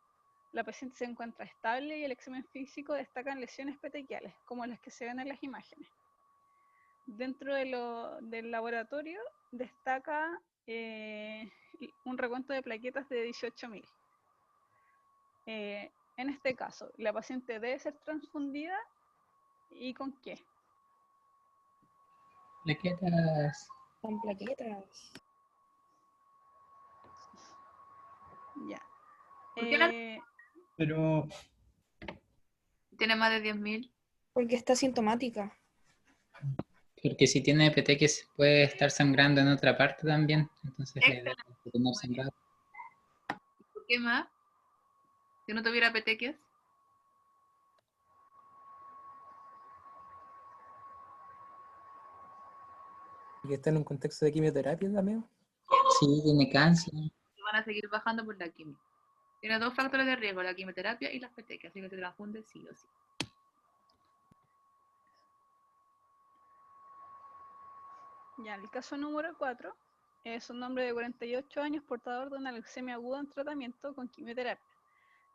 La paciente se encuentra estable y el examen físico destacan lesiones petequiales, como las que se ven en las imágenes. Dentro del laboratorio destaca un recuento de plaquetas de 18.000. En este caso, la paciente debe ser transfundida ¿y con qué? Plaquetas. Son plaquetas. Ya. ¿Por qué no? Pero Tiene más de 10.000. Porque está sintomática. Porque si tiene petequias puede estar sangrando en otra parte también. Entonces la idea es tener sangrado. ¿Por qué más? Si no tuviera petequias. ¿Y está en un contexto de quimioterapia también? Sí, tiene cáncer. Y van a seguir bajando por la quimio. Tiene 2 factores de riesgo, la quimioterapia y las petequias, así que se transfunde sí o sí. Ya, el caso número 4 es un hombre de 48 años portador de una leucemia aguda en tratamiento con quimioterapia.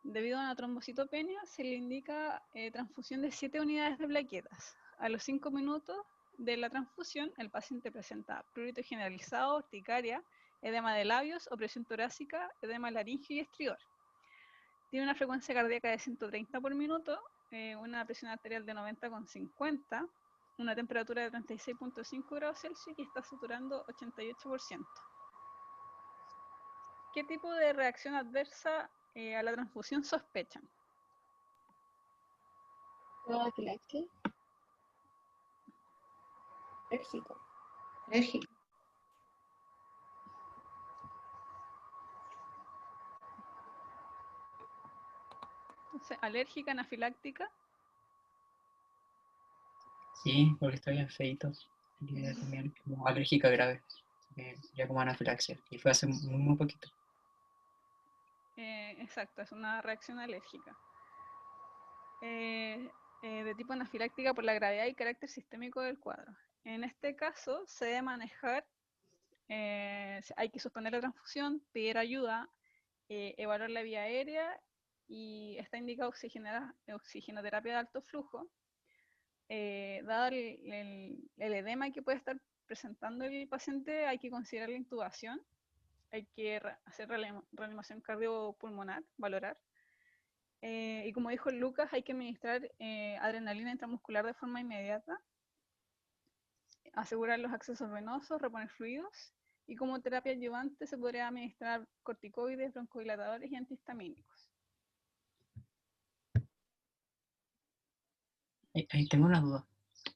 Debido a una trombocitopenia, se le indica transfusión de 7 unidades de plaquetas. A los 5 minutos de la transfusión, el paciente presenta prurito generalizado, urticaria, edema de labios, opresión torácica, edema laringio y estridor. Tiene una frecuencia cardíaca de 130 por minuto, una presión arterial de 90,50, una temperatura de 36,5 grados Celsius y está saturando 88%. ¿Qué tipo de reacción adversa a la transfusión sospechan? Anafilaxia. Alérgico. Alérgico. Entonces, alérgica, anafiláctica. Sí, porque está bien feito. Y era también como alérgica grave. Sería como anafilaxia. Y fue hace muy poquito. Exacto, es una reacción alérgica. De tipo anafiláctica por la gravedad y carácter sistémico del cuadro. En este caso, se debe manejar, hay que suspender la transfusión, pedir ayuda, evaluar la vía aérea y está indicada oxigenoterapia de alto flujo. Dado el edema que puede estar presentando el paciente, hay que considerar la intubación, hay que hacer reanimación cardiopulmonar, valorar. Y como dijo Lucas, hay que administrar adrenalina intramuscular de forma inmediata, asegurar los accesos venosos, reponer fluidos, y como terapia adyuvante se podría administrar corticoides, broncodilatadores y antihistamínicos. Ahí tengo una duda,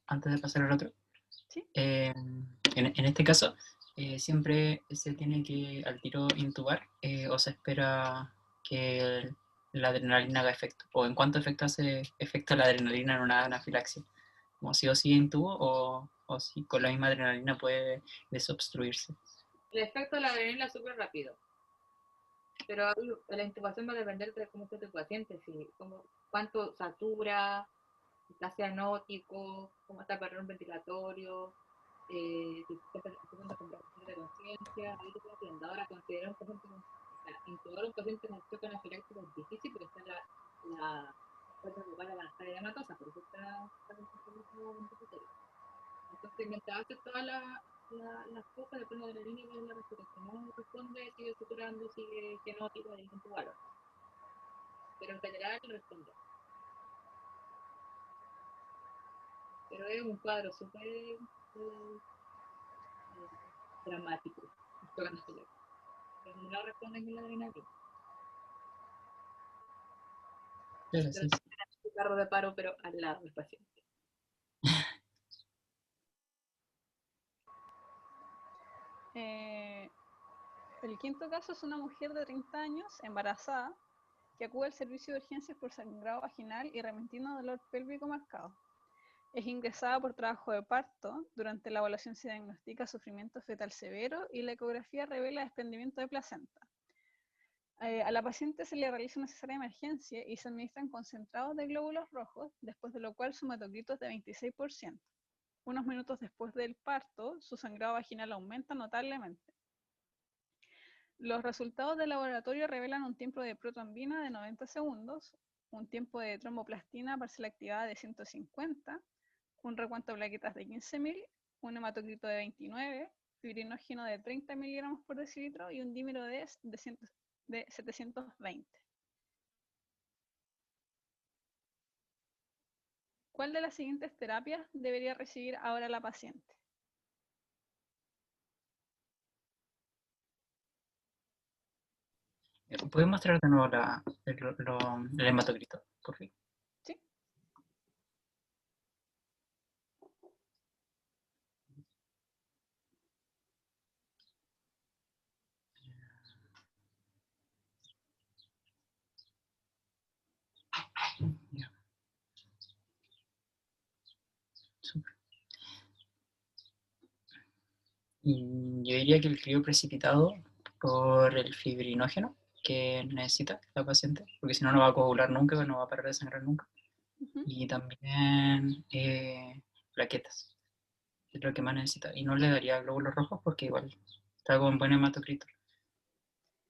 antes de pasar al otro. ¿Sí? En este caso, siempre se tiene que al tiro intubar o se espera que la adrenalina haga efecto. ¿O en cuánto efecto hace efecto la adrenalina en una anafilaxia? ¿Como sí o sí intubo o si con la misma adrenalina puede desobstruirse? El efecto de la adrenalina es súper rápido. Pero la intubación va a depender de cómo esté tu paciente, cuánto satura, si está cianótico, cómo está el patrón ventilatorio, si está pasando con problemas de conciencia, ahí te puedo decir. Ahora, considerar un paciente intubar a un paciente con choque anafiláctico es difícil porque está la fuerza global avanzada y hematosa, por eso está con ventilatorio. Entonces, mientras haces todas las cosas, depende de la línea y de la respiración. No responde, sigue saturando, sigue genótipo, hay que intubarlo. Pero en general responde. Pero es un cuadro súper dramático. no responden con la adrenalina. Claro, sí, sí. Un carro de paro, pero al lado del paciente. El quinto caso es una mujer de 30 años, embarazada, que acude al servicio de urgencias por sangrado vaginal y repentino dolor pélvico marcado. Es ingresada por trabajo de parto. Durante la evaluación se diagnostica sufrimiento fetal severo y la ecografía revela desprendimiento de placenta. A la paciente se le realiza una cesárea de emergencia y se administran concentrados de glóbulos rojos, después de lo cual su hematocrito es de 26%. Unos minutos después del parto, su sangrado vaginal aumenta notablemente. Los resultados del laboratorio revelan un tiempo de protrombina de 90 segundos, un tiempo de tromboplastina parcial activada de 150, un recuento de plaquetas de 15.000, un hematocrito de 29, fibrinógeno de 30 miligramos por decilitro y un dímero de 720. ¿Cuál de las siguientes terapias debería recibir ahora la paciente? ¿Puedes mostrar de nuevo el hematocrito, por fin? Sí. Ya. Súper. Y yo diría que el crío precipitado por el fibrinógeno que necesita la paciente, porque si no, no va a coagular nunca, no va a parar de sangrar nunca. Y también plaquetas, es lo que más necesita. Y no le daría glóbulos rojos porque igual está con buen hematocrito.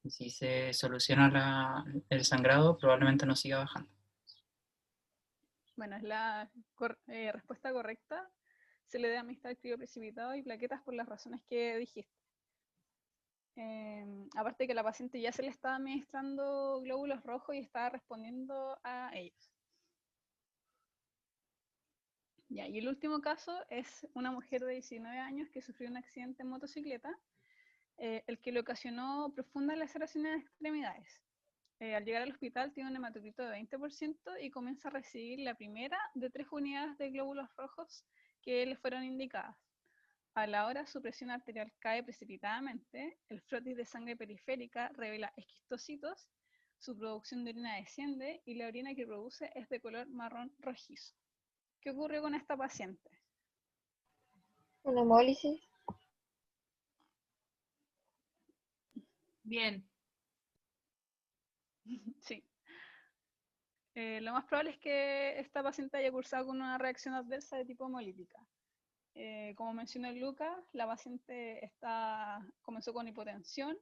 Y si se soluciona el sangrado, probablemente no siga bajando. Bueno, es la respuesta correcta. Se le da amistad al crío precipitado y plaquetas por las razones que dijiste. Aparte de que la paciente ya se le estaba administrando glóbulos rojos y estaba respondiendo a ellos. Ya, y el último caso es una mujer de 19 años que sufrió un accidente en motocicleta, el que le ocasionó profundas laceraciones de extremidades. Al llegar al hospital tiene un hematocrito de 20% y comienza a recibir la primera de 3 unidades de glóbulos rojos que le fueron indicadas. A la hora su presión arterial cae precipitadamente, el frotis de sangre periférica revela esquistocitos, su producción de orina desciende y la orina que produce es de color marrón rojizo. ¿Qué ocurrió con esta paciente? Una hemólisis. Bien. Sí. Lo más probable es que esta paciente haya cursado con una reacción adversa de tipo hemolítica. Como mencionó Lucas, la paciente comenzó con hipotensión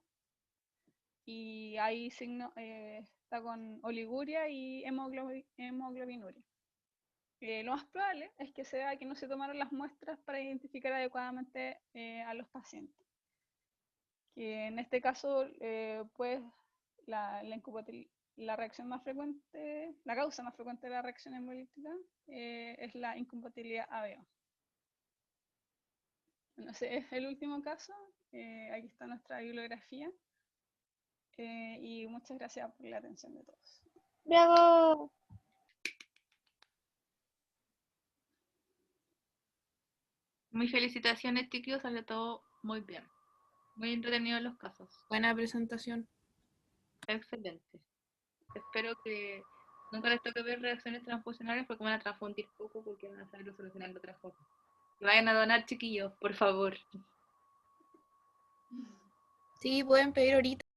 y hay está con oliguria y hemoglobinuria. Lo más probable es que se vea que no se tomaron las muestras para identificar adecuadamente a los pacientes. Que en este caso, pues, la reacción más frecuente, la causa más frecuente de la reacción hemolítica es la incompatibilidad ABO. Bueno, ese es el último caso. Aquí está nuestra bibliografía. Y muchas gracias por la atención de todos. ¡Bravo! Muy felicitaciones, chicos, salió todo muy bien. Muy entretenidos los casos. Buena presentación. Excelente. Espero que nunca les toque ver reacciones transfusionales porque van a transfundir poco porque van a saberlo solucionar de otra forma. Que vayan a donar, chiquillos, por favor. Sí, pueden pedir ahorita.